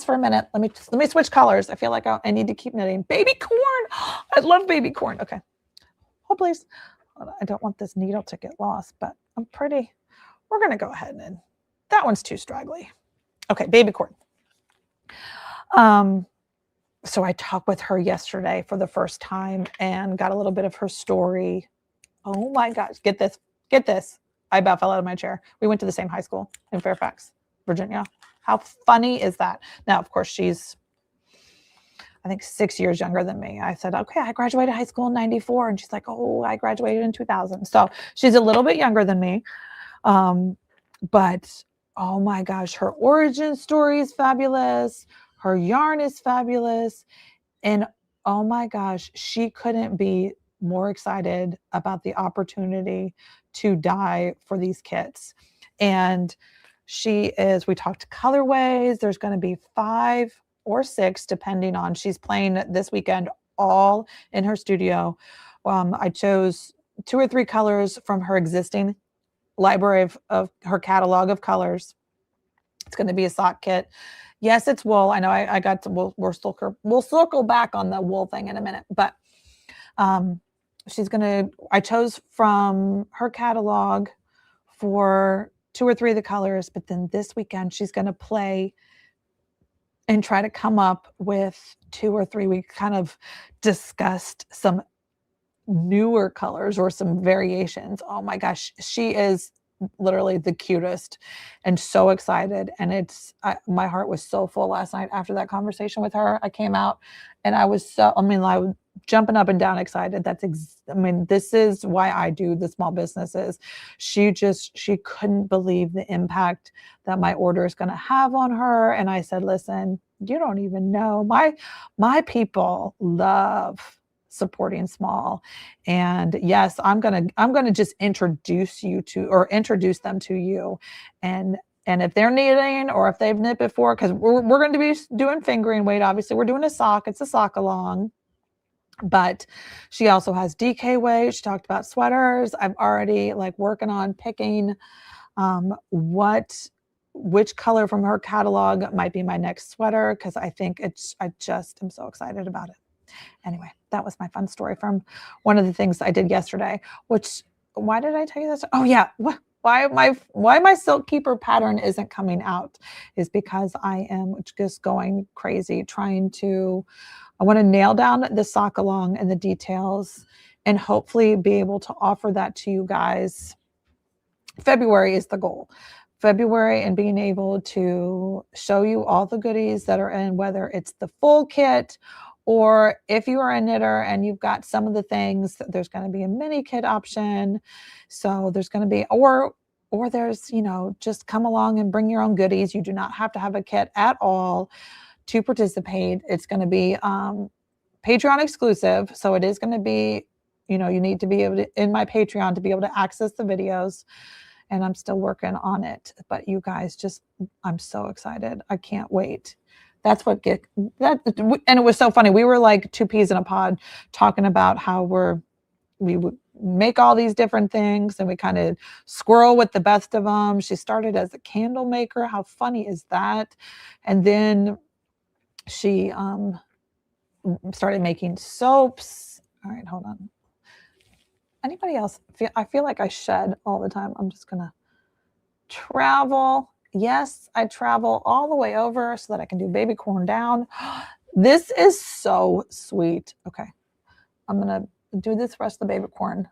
for a minute. Let me switch colors. I feel like I need to keep knitting. Baby corn. I love baby corn. Okay. Oh, please. I don't want this needle to get lost, but we're going to go ahead and that one's too straggly. Okay. Baby corn. So I talked with her yesterday for the first time and got a little bit of her story. Oh my gosh. Get this. I about fell out of my chair. We went to the same high school in Fairfax, Virginia. How funny is that? Now, of course, she's, I think, 6 years younger than me. I said, okay, I graduated high school in 94. And she's like, oh, I graduated in 2000. So she's a little bit younger than me. But oh my gosh, her origin story is fabulous. Her yarn is fabulous. And oh my gosh, she couldn't be more excited about the opportunity to dye for these kits. And we talked colorways. There's going to be 5 or 6, depending on, she's playing this weekend all in her studio. I chose 2 or 3 colors from her existing library of her catalog of colors. It's going to be a sock kit. Yes, it's wool. I know I got to, we'll circle back on the wool thing in a minute, but I chose from her catalog for 2 or 3 of the colors, but then this weekend she's going to play and try to come up with 2 or 3. We kind of discussed some newer colors or some variations. Oh my gosh, she is literally the cutest and so excited. And my heart was so full last night after that conversation with her. I came out and I was I was jumping up and down excited. This is why I do the small businesses. She couldn't believe the impact that my order is going to have on her. And I said, listen, you don't even know, my people love supporting small. And yes, I'm going to just introduce them to you. And if they're knitting or if they've knit before, because we're going to be doing fingering weight, obviously we're doing a sock. It's a sock along. But she also has DK weight. She talked about sweaters. I'm already working on picking which color from her catalog might be my next sweater, because I just am so excited about it. Anyway, that was my fun story from one of the things I did yesterday. Why did I tell you this? Oh yeah, why my Silk Keeper pattern isn't coming out is because I am just going crazy I want to nail down the sock along and the details and hopefully be able to offer that to you guys. February is the goal. February, and being able to show you all the goodies that are in, whether it's the full kit or if you are a knitter and you've got some of the things, there's going to be a mini kit option. So there's going to be, or there's, just come along and bring your own goodies. You do not have to have a kit at all to participate. It's going to be Patreon exclusive. So it is going to be, you need to be able to, in my Patreon, to be able to access the videos. And I'm still working on it. But you guys, I'm so excited. I can't wait. And it was so funny. We were like 2 peas in a pod talking about how we make all these different things, and we kind of squirrel with the best of them. She started as a candle maker. How funny is that? And then she started making soaps. All right, hold on. Anybody else? I feel like I shed all the time. I'm just gonna travel. Yes, I travel all the way over so that I can do baby corn down. This is so sweet. Okay, I'm gonna do this rest of the baby corn,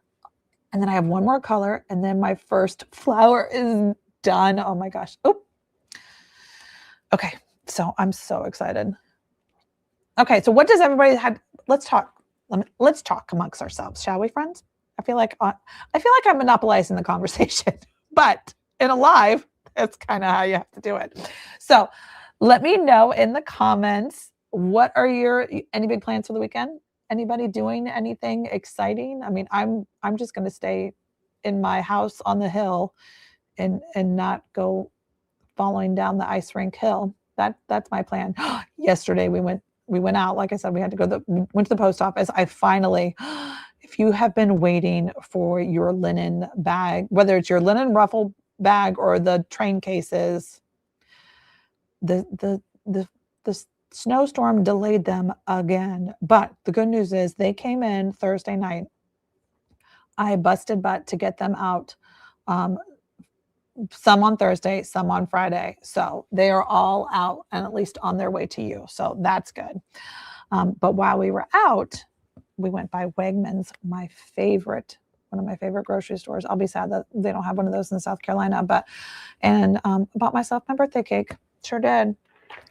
and then I have one more color, and then my first flower is done. Oh my gosh. Oh. Okay, so I'm so excited. Okay, so what does everybody have? Let's talk. Let's talk amongst ourselves, shall we, friends? I feel like I'm monopolizing the conversation, but in a live, that's kind of how you have to do it. So let me know in the comments, what are any big plans for the weekend? Anybody doing anything exciting? I mean, I'm just going to stay in my house on the hill and not go following down the ice rink hill. That's my plan. Yesterday we went out. Like I said, we had to went to the post office. I finally, if you have been waiting for your linen bag, whether it's your linen ruffle bag or the train cases, the snowstorm delayed them again. But the good news is they came in Thursday night. I busted butt to get them out. Some on Thursday, some on Friday. So they are all out and at least on their way to you. So that's good. But while we were out, we went by Wegmans, one of my favorite grocery stores. I'll be sad that they don't have one of those in South Carolina, and bought myself my birthday cake. Sure did.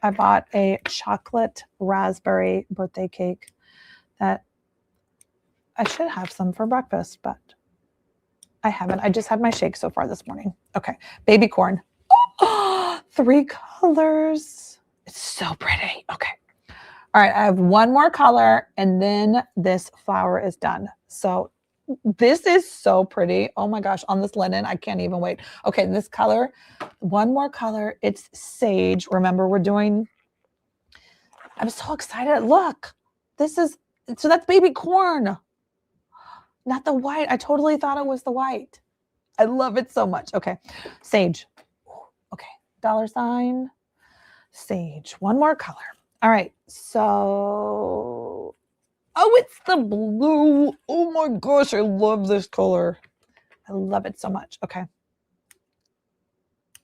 I bought a chocolate raspberry birthday cake that I should have some for breakfast, but I haven't. I just had my shake so far this morning. Okay, baby corn. Oh, 3 colors. It's so pretty. Okay. All right, I have one more color, and then this flower is done. So this is so pretty. Oh my gosh, on this linen, I can't even wait. Okay, this color, one more color. It's sage. Remember, I'm so excited. Look, so that's baby corn. Not the white. I totally thought it was the white. I love it so much. Okay, sage. Okay, $, sage. One more color. All right, so, oh, it's the blue. Oh my gosh, I love this color. I love it so much. Okay.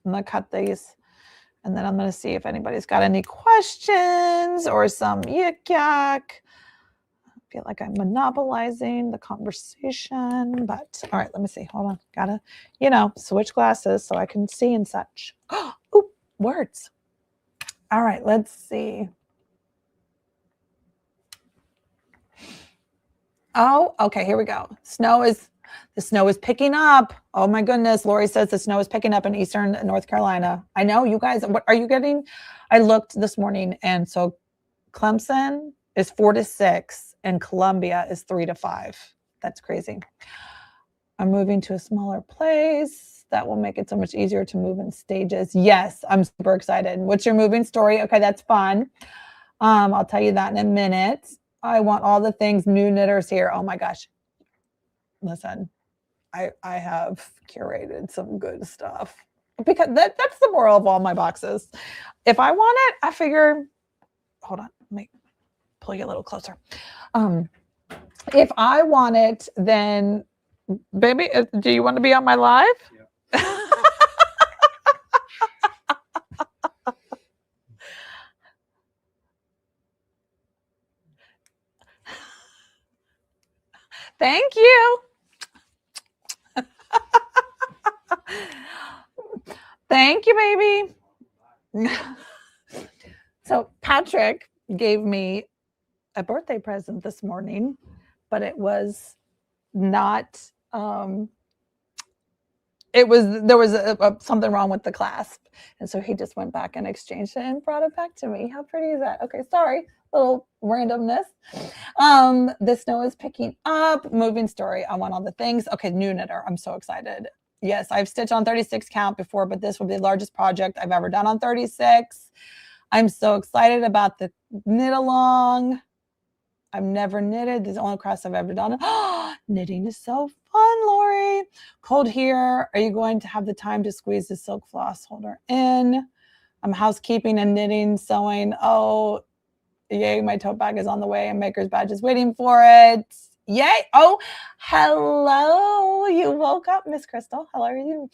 I'm gonna cut these, and then I'm gonna see if anybody's got any questions or some yuck. I feel like I'm monopolizing the conversation, but all right, let me see. Hold on. Gotta, switch glasses so I can see and such. Oh, words. All right, let's see. Oh, okay, here we go. The snow is picking up. Oh my goodness. Lori says the snow is picking up in eastern North Carolina. I know, you guys, what are you getting? I looked this morning, and so Clemson is 4 to 6 and Columbia is 3 to 5. That's crazy. I'm moving to a smaller place. That will make it so much easier to move in stages. Yes, I'm super excited. What's your moving story? Okay, that's fun. I'll tell you that in a minute. I want all the things. New knitters here. Oh my gosh. Listen, I have curated some good stuff, because that's the moral of all my boxes. If I want it, I figure, hold on, let me pull you a little closer. If I want it, then baby, do you want to be on my live? Yeah. Thank you. Thank you, baby. So Patrick gave me a birthday present this morning, but it was not, there was something wrong with the clasp. And so he just went back and exchanged it and brought it back to me. How pretty is that? Okay, sorry, little randomness. The snow is picking up. Moving story. I want all the things. Okay, new knitter. I'm so excited. Yes, I've stitched on 36 count before, but this will be the largest project I've ever done on 36. I'm so excited about the knit along. I've never knitted. This is the only crafts I've ever done. Knitting is so fun, Lori. Cold here. Are you going to have the time to squeeze the silk floss holder in? I'm housekeeping and knitting, sewing. Oh, yay, my tote bag is on the way and Maker's Badge is waiting for it. Yay. Oh, hello. You woke up, Miss Crystal. How are you?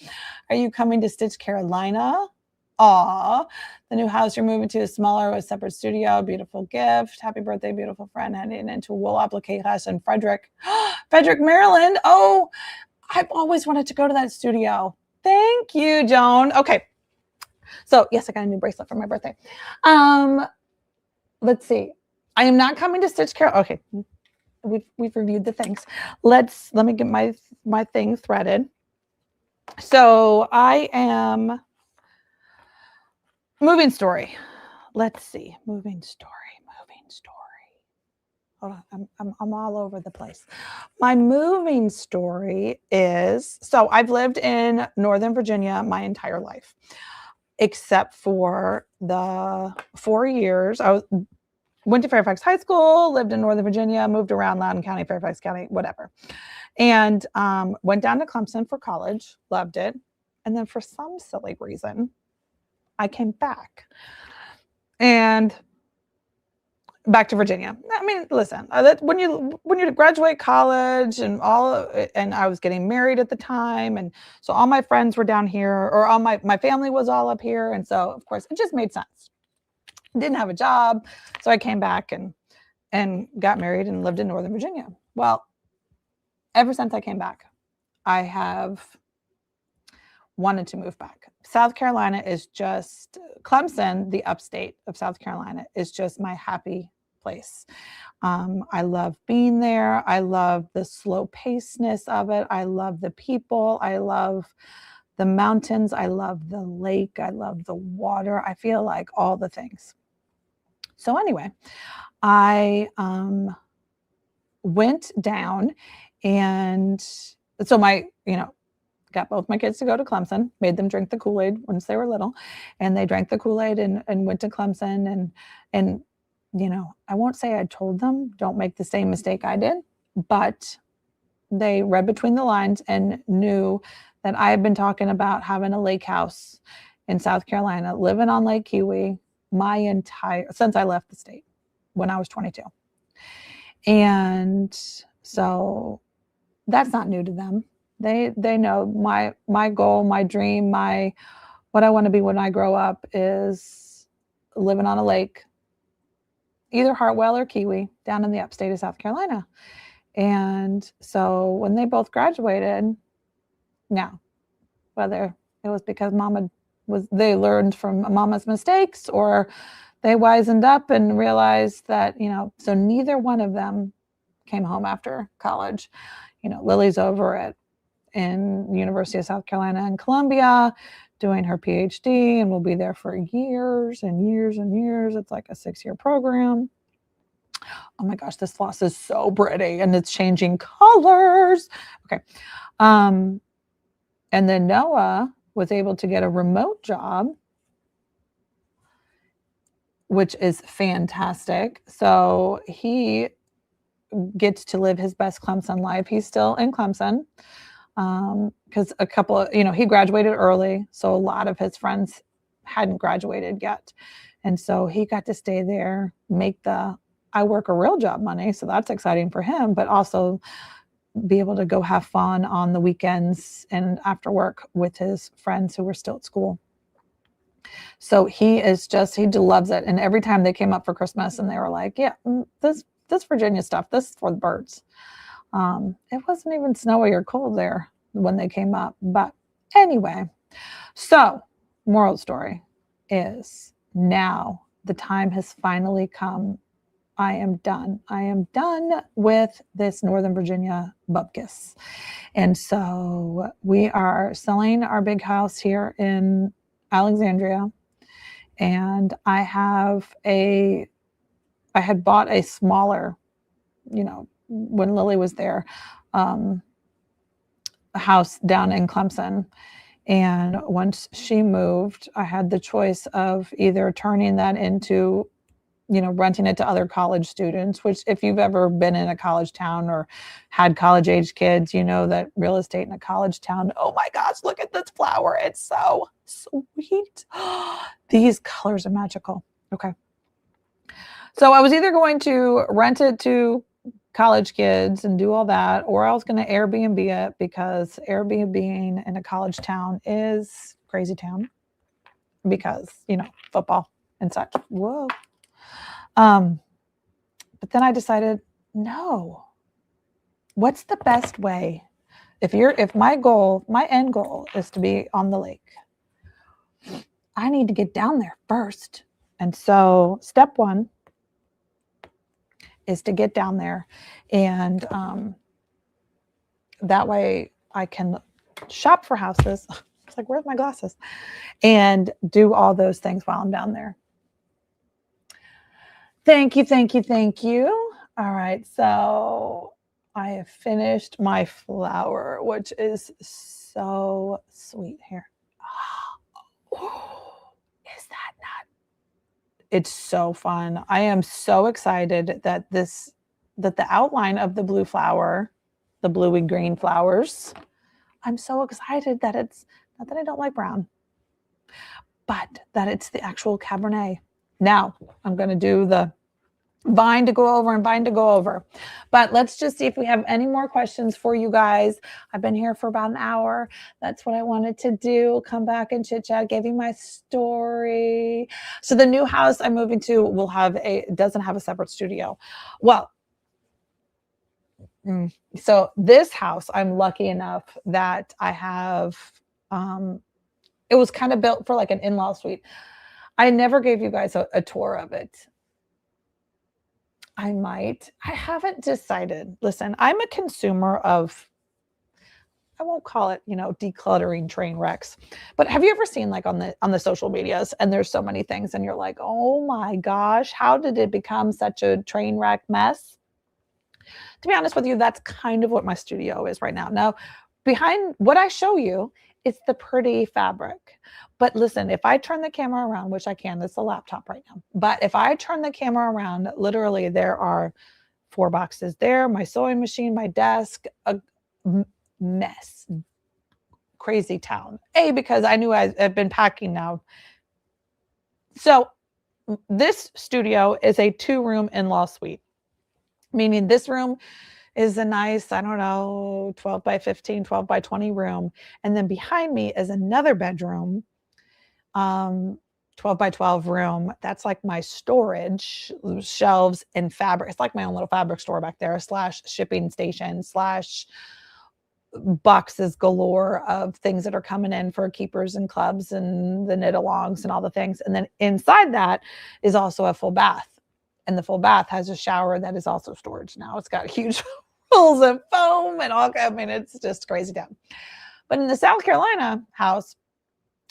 Are you coming to Stitch Carolina? Aw, the new house you're moving to is smaller with a separate studio. Beautiful gift. Happy birthday, beautiful friend. Heading into wool application. Frederick, Maryland. Oh, I've always wanted to go to that studio. Thank you, Joan. Okay. So yes, I got a new bracelet for my birthday. Let's see. I am not coming to Stitch Carol. Okay. We've reviewed the things. Let me get my thing threaded. So I am moving story. Let's see. Moving story. Hold on. I'm all over the place. My moving story is, so I've lived in Northern Virginia my entire life, except for the 4 years. I went to Fairfax High School, lived in Northern Virginia, moved around Loudoun County, Fairfax County, whatever. And went down to Clemson for college, loved it. And then for some silly reason, I came back. And back to Virginia. I mean, listen, when you graduate college and and I was getting married at the time. And so all my friends were down here, or all my family was all up here. And so of course it just made sense. Didn't have a job. So I came back and got married and lived in Northern Virginia. Well, ever since I came back, I have wanted to move back. South Carolina is just, Clemson, the upstate of South Carolina, is just my happy place. I love being there. I love the slow pacedness of it. I love the people. I love the mountains. I love the lake. I love the water. I feel like all the things. So anyway, I went down, and so got both my kids to go to Clemson, made them drink the Kool-Aid once they were little, and they drank the Kool-Aid and went to Clemson. And I won't say I told them, don't make the same mistake I did, but they read between the lines and knew that I had been talking about having a lake house in South Carolina, living on Lake Kiwi since I left the state when I was 22. And so that's not new to them. They know my goal, my dream, what I want to be when I grow up is living on a lake, either Hartwell or Kiwi, down in the upstate of South Carolina. And so when they both graduated, now, whether it was because they learned from mama's mistakes, or they wisened up and realized that, so neither one of them came home after college. Lily's over in University of South Carolina in Columbia doing her PhD, and will be there for years and years and years. It's like a 6-year program. Oh my gosh, this floss is so pretty, and it's changing colors. Okay. And then Noah was able to get a remote job, which is fantastic. So he gets to live his best Clemson life. He's still in Clemson because he graduated early. So a lot of his friends hadn't graduated yet. And so he got to stay there, make I work a real job money. So that's exciting for him, but also be able to go have fun on the weekends and after work with his friends who were still at school. So he loves it. And every time they came up for Christmas and they were like, yeah, this Virginia stuff, this is for the birds. It wasn't even snowy or cold there when they came up. But anyway, so moral of the story is now the time has finally come. I am done. I am done with this Northern Virginia bupkis. And so we are selling our big house here in Alexandria. And I had bought a smaller, when Lily was there, a house down in Clemson. And once she moved, I had the choice of either turning that into renting it to other college students, which if you've ever been in a college town or had college age kids, you know that real estate in a college town, oh my gosh, look at this flower. It's so sweet. These colors are magical. Okay. So I was either going to rent it to college kids and do all that, or I was going to Airbnb it, because Airbnb in a college town is crazy town because, football and such. Whoa. But then I decided, no, what's the best way? If my end goal is to be on the lake, I need to get down there first. And so step one is to get down there, and that way I can shop for houses. It's like, where's my glasses? And do all those things while I'm down there. Thank you, thank you, thank you. All right, so I have finished my flower, which is so sweet here. Oh, is that not? It's so fun. I am so excited that the outline of the blue flower, the bluey green flowers, I'm so excited that it's not that I don't like brown, but that it's the actual Cabernet. Now I'm going to do the vine to go over and vine to go over. But let's just see if we have any more questions for you guys. I've been here for about an hour. That's what I wanted to do. Come back and chit chat, give you my story. So the new house I'm moving to doesn't have a separate studio. Well, so this house, I'm lucky enough that I have, it was kind of built for like an in-law suite. I never gave you guys a tour of it. I haven't decided. Listen, I'm a consumer of, I won't call it, decluttering train wrecks, but have you ever seen like on the social medias, and there's so many things and you're like, oh my gosh, how did it become such a train wreck mess? To be honest with you, that's kind of what my studio is right now. Now, behind what I show you, it's the pretty fabric. But listen, if I turn the camera around, which I can, it's a laptop right now. But if I turn the camera around, literally there are 4 boxes there, my sewing machine, my desk, a mess. Crazy town. Because I knew I've been packing now. So this studio is a 2-room in-law suite, meaning this room is a nice, 12 by 15, 12 by 20 room. And then behind me is another bedroom, 12 by 12 room. That's like my storage, shelves and fabric. It's like my own little fabric store back there, / shipping station, / boxes galore of things that are coming in for keepers and clubs and the knit alongs and all the things. And then inside that is also a full bath. And the full bath has a shower that is also storage now. It's got huge rolls of foam and all. I mean, it's just crazy down. But in the South Carolina house,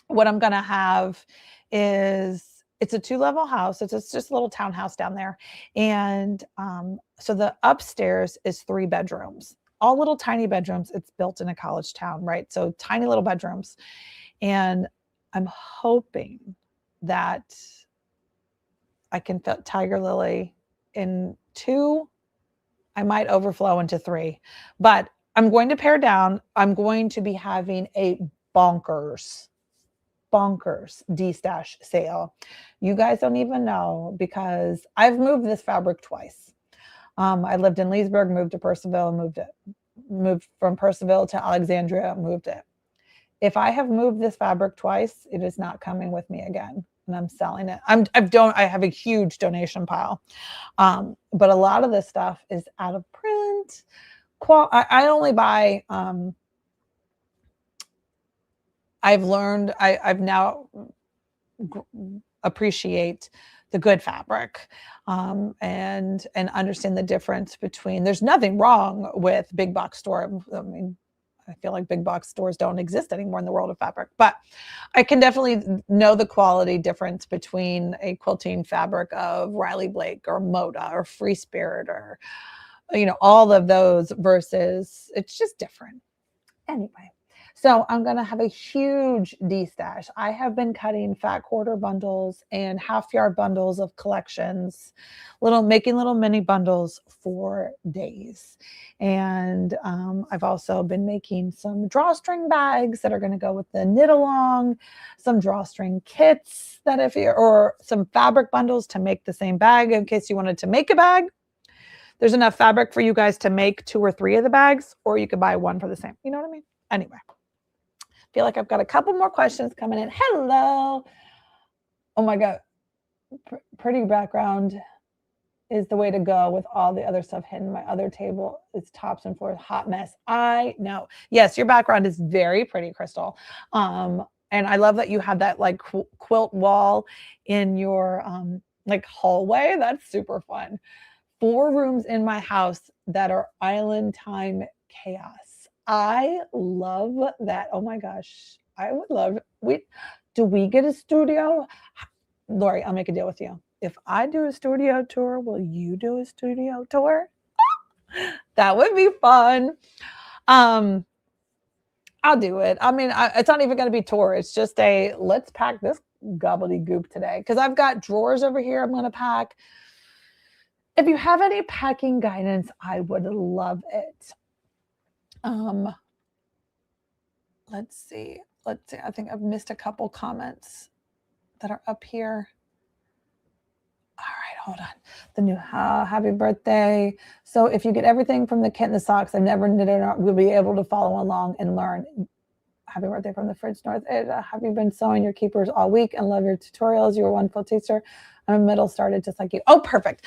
what I'm going to have is, it's a 2-level house. It's just a little townhouse down there. And so the upstairs is 3 bedrooms, all little tiny bedrooms. It's built in a college town, right? So tiny little bedrooms. And I'm hoping that I can fit Tiger Lily in 2. I might overflow into 3, but I'm going to pare down. I'm going to be having a bonkers de-stash sale. You guys don't even know, because I've moved this fabric twice. I lived in Leesburg, moved to Purcellville, moved from Purcellville to Alexandria, moved it. If I have moved this fabric twice, it is not coming with me again, and I'm selling it. I have a huge donation pile, but a lot of this stuff is out of print. I only buy. I've learned. I've now appreciate the good fabric, and understand the difference between. There's nothing wrong with big box store. I mean, I feel like big box stores don't exist anymore in the world of fabric, but I can definitely know the quality difference between a quilting fabric of Riley Blake or Moda or Free Spirit or, all of those versus, it's just different. Anyway, So I'm going to have a huge de-stash. I have been cutting fat quarter bundles and half yard bundles of collections, making little mini bundles for days. And I've also been making some drawstring bags that are going to go with the knit along, some drawstring kits that or some fabric bundles to make the same bag in case you wanted to make a bag. There's enough fabric for you guys to make 2 or 3 of the bags, or you could buy one for the same. You know what I mean? Anyway, feel like I've got a couple more questions coming in. Hello. Oh my God. Pretty background is the way to go with all the other stuff hidden. My other table is tops and floors, hot mess. I know. Yes, your background is very pretty, Crystal. And I love that you have that like quilt wall in your like hallway. That's super fun. 4 rooms in my house that are island time chaos. I love that. Oh my gosh. I would love do we get a studio? Lori, I'll make a deal with you. If I do a studio tour, will you do a studio tour? That would be fun. I'll do it. I mean, it's not even going to be tour. It's just let's pack this gobbledygook today. Because I've got drawers over here I'm going to pack. If you have any packing guidance, I would love it. Let's see. I think I've missed a couple comments that are up here. All right, hold on. The new happy birthday. So if you get everything from the kit and the socks, I've never knitted, we'll be able to follow along and learn. Happy birthday from the Fridge North. Have you been sewing your keepers all week and love your tutorials? You're a wonderful teacher. I'm middle started just like you. Oh, perfect.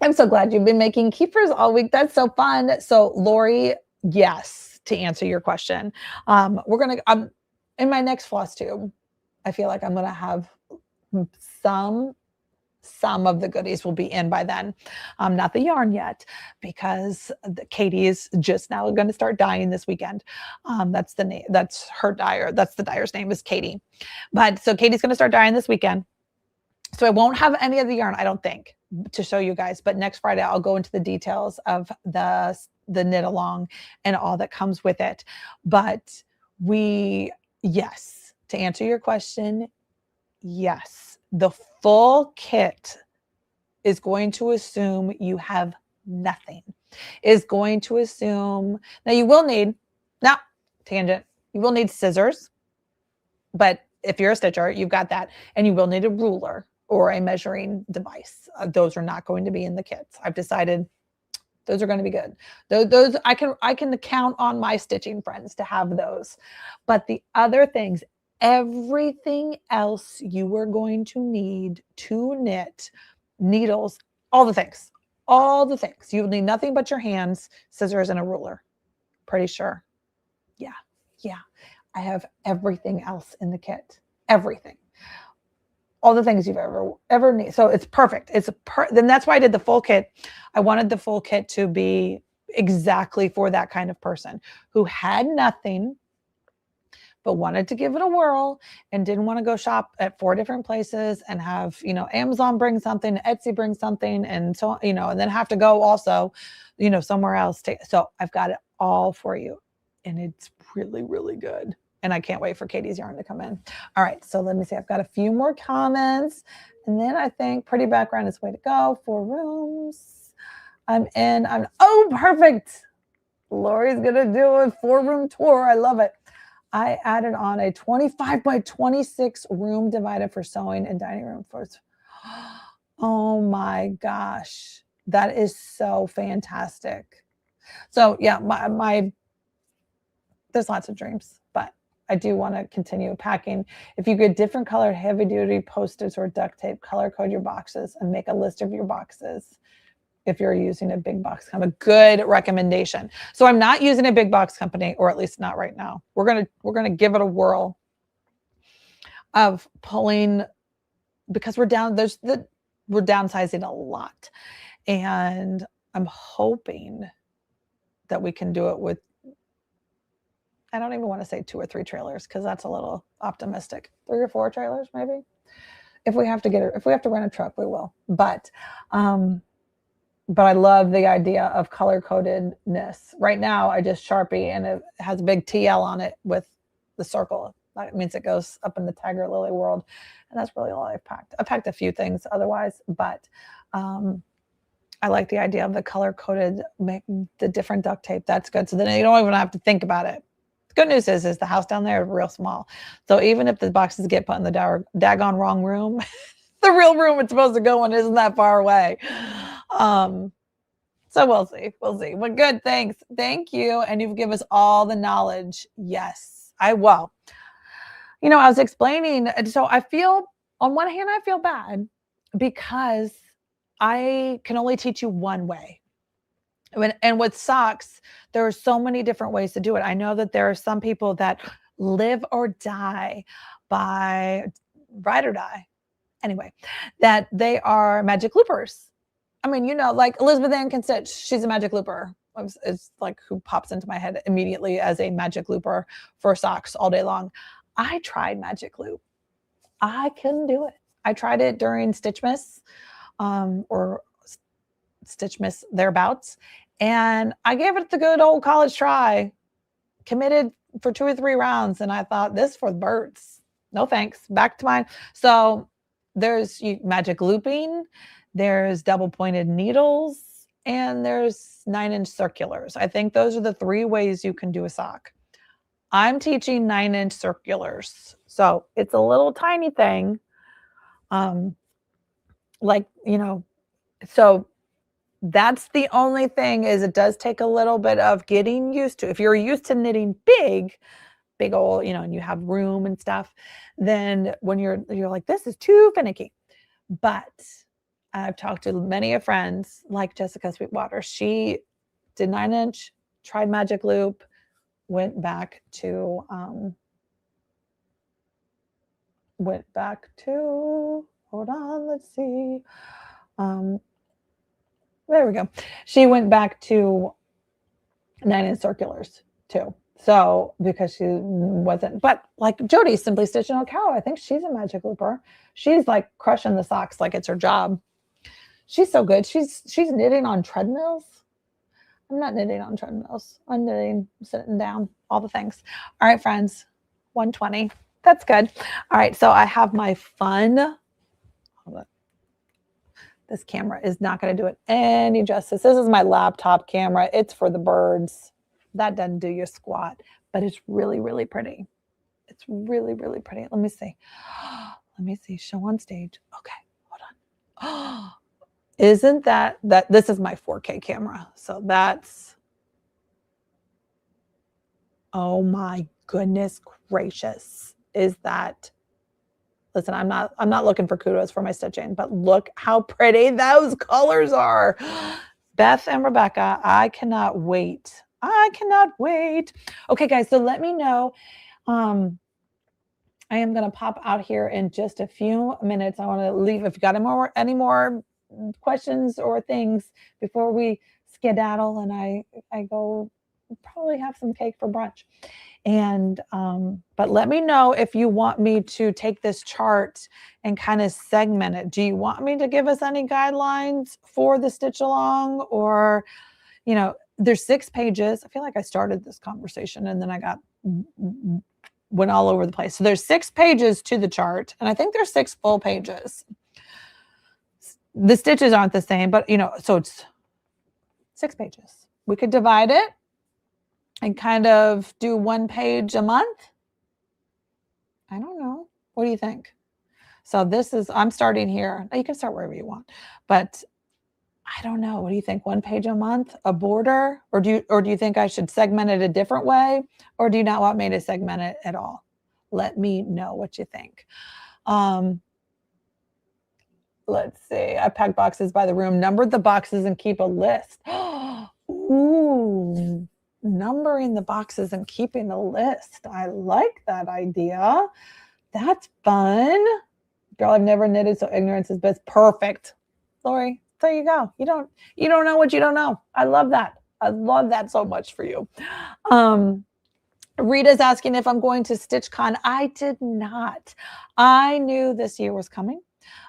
I'm so glad you've been making keepers all week. That's so fun. So Lori, yes, to answer your question, we're going to, in my next Flosstube, I feel like I'm going to have some of the goodies will be in by then. Not the yarn yet, because Katie is just now going to start dyeing this weekend. That's the name. That's her dyer. That's the dyer's name is Katie. But so Katie's going to start dyeing this weekend. So I won't have any of the yarn, I don't think, to show you guys. But next Friday, I'll go into the details of the knit along and all that comes with it. But yes, to answer your question, yes, the full kit is going to assume you have nothing. Is going to assume, now you will need, tangent, you will need scissors, but if you're a stitcher, you've got that, and you will need a ruler or a measuring device. Those are not going to be in the kits. I've decided those are going to be good. Those I can count on my stitching friends to have those. But the other things, everything else you are going to need to knit, needles, all the things. You'll need nothing but your hands, scissors, and a ruler. Pretty sure. Yeah. I have everything else in the kit. Everything. All the things you've ever need. So it's perfect. Then that's why I did the full kit. I wanted the full kit to be exactly for that kind of person who had nothing but wanted to give it a whirl and didn't want to go shop at 4 different places and have, Amazon bring something, Etsy bring something, and so, and then have to go also, somewhere else. So I've got it all for you, and it's really, really good. And I can't wait for Katie's yarn to come in. All right, so let me see. I've got a few more comments, and then I think pretty background is the way to go. 4 rooms. Oh, perfect. Lori's gonna do a 4-room tour. I love it. I added on a 25 by 26 room divided for sewing and dining room for. Oh my gosh, that is so fantastic. So yeah, there's lots of dreams, but I do want to continue packing. If you get different colored heavy duty Post-its or duct tape, color code your boxes and make a list of your boxes. If you're using a big box company, a good recommendation. So I'm not using a big box company, or at least not right now. We're gonna give it a whirl of pulling, because we're downsizing a lot, and I'm hoping that we can do it with, I don't even want to say 2 or 3 trailers, because that's a little optimistic. 3 or 4 trailers, maybe. If we have to rent a truck, we will. But but I love the idea of color codedness. Right now, I just Sharpie and it has a big TL on it with the circle. That means it goes up in the Tiger Lily world. And that's really all I've packed. I've packed a few things otherwise, but I like the idea of the color coded, making the different duct tape. That's good. So then you don't even have to think about it. The good news is the house down there is real small. So even if the boxes get put in the daggone wrong room, the real room it's supposed to go in isn't that far away. So we'll see. We'll see. But good. Thanks. Thank you. And you've given us all the knowledge. Yes, I will. You know, I was explaining. So I feel, on one hand, I feel bad because I can only teach you one way. And with socks, there are so many different ways to do it. I know that there are some people that live or die by ride or die. Anyway, that they are magic loopers. I mean, you know, like Elizabeth Ann can stitch. She's a magic looper. It's like who pops into my head immediately as a magic looper for socks all day long. I tried magic loop. I couldn't do it. I tried it during Stitchmas or Stitchmas thereabouts. And I gave it the good old college try, committed for 2 or 3 rounds. And I thought, this for the birds. No thanks. Back to mine. So there's magic looping, there's double pointed needles, and there's 9-inch circulars. I think those are the 3 ways you can do a sock. I'm teaching 9-inch circulars. So it's a little tiny thing. Like, you know, so that's the only thing is it does take a little bit of getting used to. If you're used to knitting big old, you know, and you have room and stuff, then when you're like, this is too finicky. But I've talked to many of friends like Jessica Sweetwater. She did 9-inch, tried magic loop, went back to hold on, let's see. There we go. She went back to 9-inch circulars too. So because she wasn't, but like Jody Simply Stitching on Cow, I think she's a magic looper. She's like crushing the socks like it's her job. She's so good. She's knitting on treadmills. I'm not knitting on treadmills. I'm knitting, sitting down, all the things. All right, friends, 120. That's good. All right, so I have my fun. This camera is not going to do it any justice. This is my laptop camera. It's for the birds. That doesn't do your squat, but it's really, really pretty. It's really, really pretty. Let me see. Let me see. Show on stage. Okay, hold on. Isn't that this is my 4K camera. So that's, oh my goodness gracious. Is that, listen, I'm not looking for kudos for my stitching, but look how pretty those colors are. Beth and Rebecca, I cannot wait. I cannot wait. Okay, guys, so let me know. I am going to pop out here in just a few minutes. I want to leave. If you got any more questions or things before we skedaddle and I go probably have some cake for brunch. And but let me know if you want me to take this chart and kind of segment it. Do you want me to give us any guidelines for the stitch along, or, you know, there's 6 pages. I feel like I started this conversation and then I went all over the place. So there's 6 pages to the chart, and I think there's 6 full pages. The stitches aren't the same, but you know, so it's 6 pages. We could divide it and kind of do 1 page a month. I don't know. What do you think? So this is, I'm starting here. You can start wherever you want, but I don't know. What do you think? 1 page a month, a border, or do you think I should segment it a different way, or do you not want me to segment it at all? Let me know what you think. Let's see. I packed boxes by the room, numbered the boxes, and keep a list. Ooh, numbering the boxes and keeping a list. I like that idea. That's fun. Girl, I've never knitted, so ignorance is bliss. Perfect. Lori, there you go. You don't know what you don't know. I love that. I love that so much for you. Rita's asking if I'm going to StitchCon. I did not. I knew this year was coming.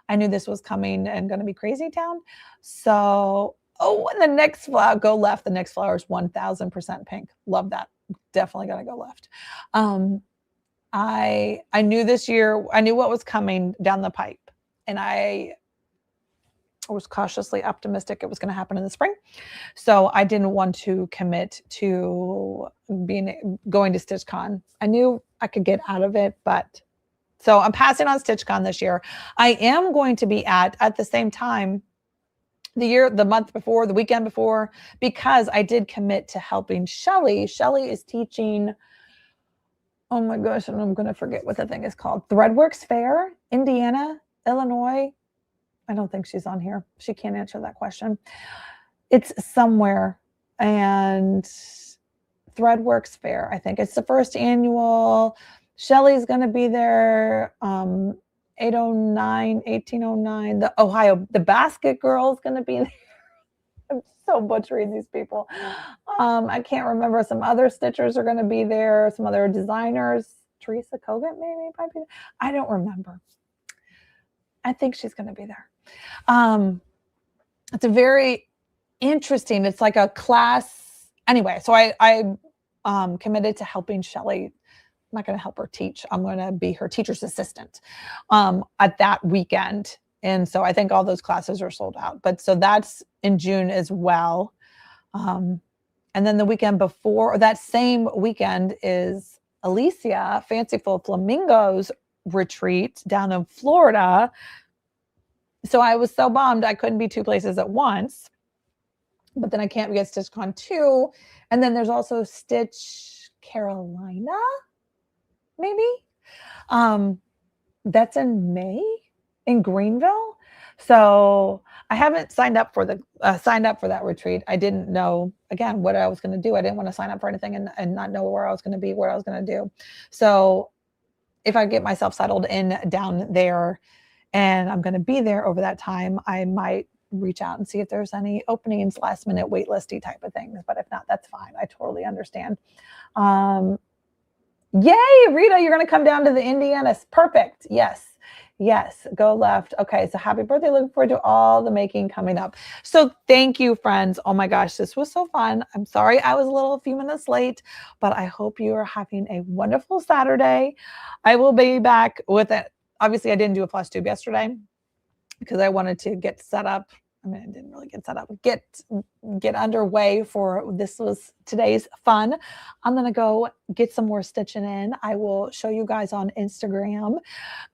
I knew this was coming and going to be crazy town. So Oh, and the next flower, go left. The next flower is 1000% pink. Love that. Definitely gonna go left. I knew this year, I knew what was coming down the pipe, and I was cautiously optimistic it was going to happen in the spring. So I didn't want to commit to going to StitchCon. I knew I could get out of it, but so I'm passing on StitchCon this year. I am going to be at the same time the month before, the weekend before, because I did commit to helping Shelly. Shelly is teaching, oh my gosh, and I'm going to forget what the thing is called. Threadworks Fair, Indiana, Illinois. I don't think she's on here. She can't answer that question. It's somewhere. And Threadworks Fair, I think. It's the first annual. Shelly's going to be there. 1809. The Basket Girl's going to be there. I'm so butchering these people. I can't remember. Some other stitchers are going to be there. Some other designers. Teresa Kogan maybe might be there. I don't remember. I think she's going to be there. It's a very interesting, it's like a class. Anyway, so I committed to helping Shelly. I'm not going to help her teach. I'm going to be her teacher's assistant at that weekend. And so I think all those classes are sold out. But so that's in June as well. And then the weekend before, or that same weekend, is Alicia Fanciful Flamingos retreat down in Florida. So I was so bummed I couldn't be two places at once. But then I can't be at StitchCon 2. And then there's also Stitch Carolina, maybe. That's in May in Greenville. So I haven't signed up for that retreat. I didn't know, again, what I was going to do. I didn't want to sign up for anything and not know where I was going to be, what I was going to do. So if I get myself settled in down there and I'm going to be there over that time, I might reach out and see if there's any openings, last minute waitlisty type of things. But if not, that's fine. I totally understand. Yay, Rita, you're going to come down to the Indiana. Perfect. Yes, go left. Okay, so happy birthday. Looking forward to all the making coming up. So thank you, friends. Oh my gosh, this was so fun. I'm sorry I was a few minutes late, but I hope you are having a wonderful Saturday. I will be back with it. Obviously, I didn't do a Flosstube yesterday because I wanted to get set up. I mean, I didn't really get set up, get underway for this. Was today's fun. I'm going to go get some more stitching in. I will show you guys on Instagram.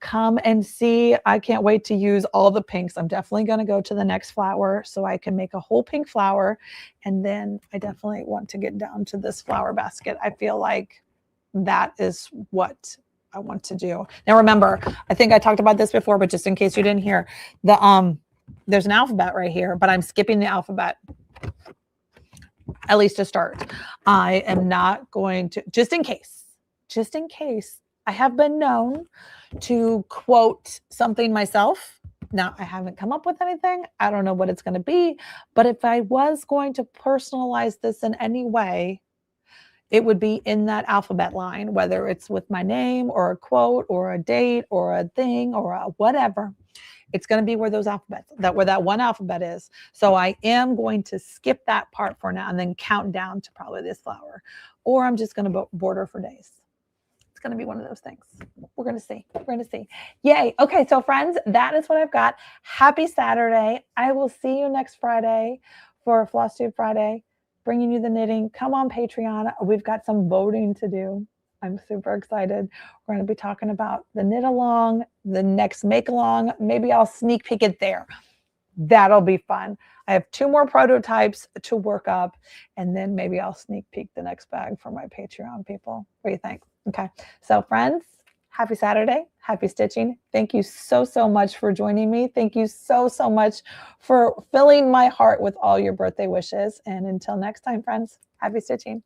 Come and see. I can't wait to use all the pinks. I'm definitely going to go to the next flower so I can make a whole pink flower. And then I definitely want to get down to this flower basket. I feel like that is what I want to do. Now, remember, I think I talked about this before, but just in case you didn't hear, there's an alphabet right here, but I'm skipping the alphabet, at least to start. I am not going to, just in case, I have been known to quote something myself. Now, I haven't come up with anything. I don't know what it's going to be, but if I was going to personalize this in any way, it would be in that alphabet line, whether it's with my name or a quote or a date or a thing or a whatever. It's going to be where those alphabets, where that one alphabet is. So I am going to skip that part for now and then count down to probably this flower, or I'm just going to border for days. It's going to be one of those things. We're going to see. We're going to see. Yay. Okay. So friends, that is what I've got. Happy Saturday. I will see you next Friday for Flosstube Friday, bringing you the knitting. Come on Patreon. We've got some voting to do. I'm super excited. We're going to be talking about the knit along, the next make along. Maybe I'll sneak peek it there. That'll be fun. I have 2 more prototypes to work up, and then maybe I'll sneak peek the next bag for my Patreon people. What do you think? Okay. So friends, happy Saturday. Happy stitching. Thank you so much for joining me. Thank you so much for filling my heart with all your birthday wishes. And until next time, friends, happy stitching.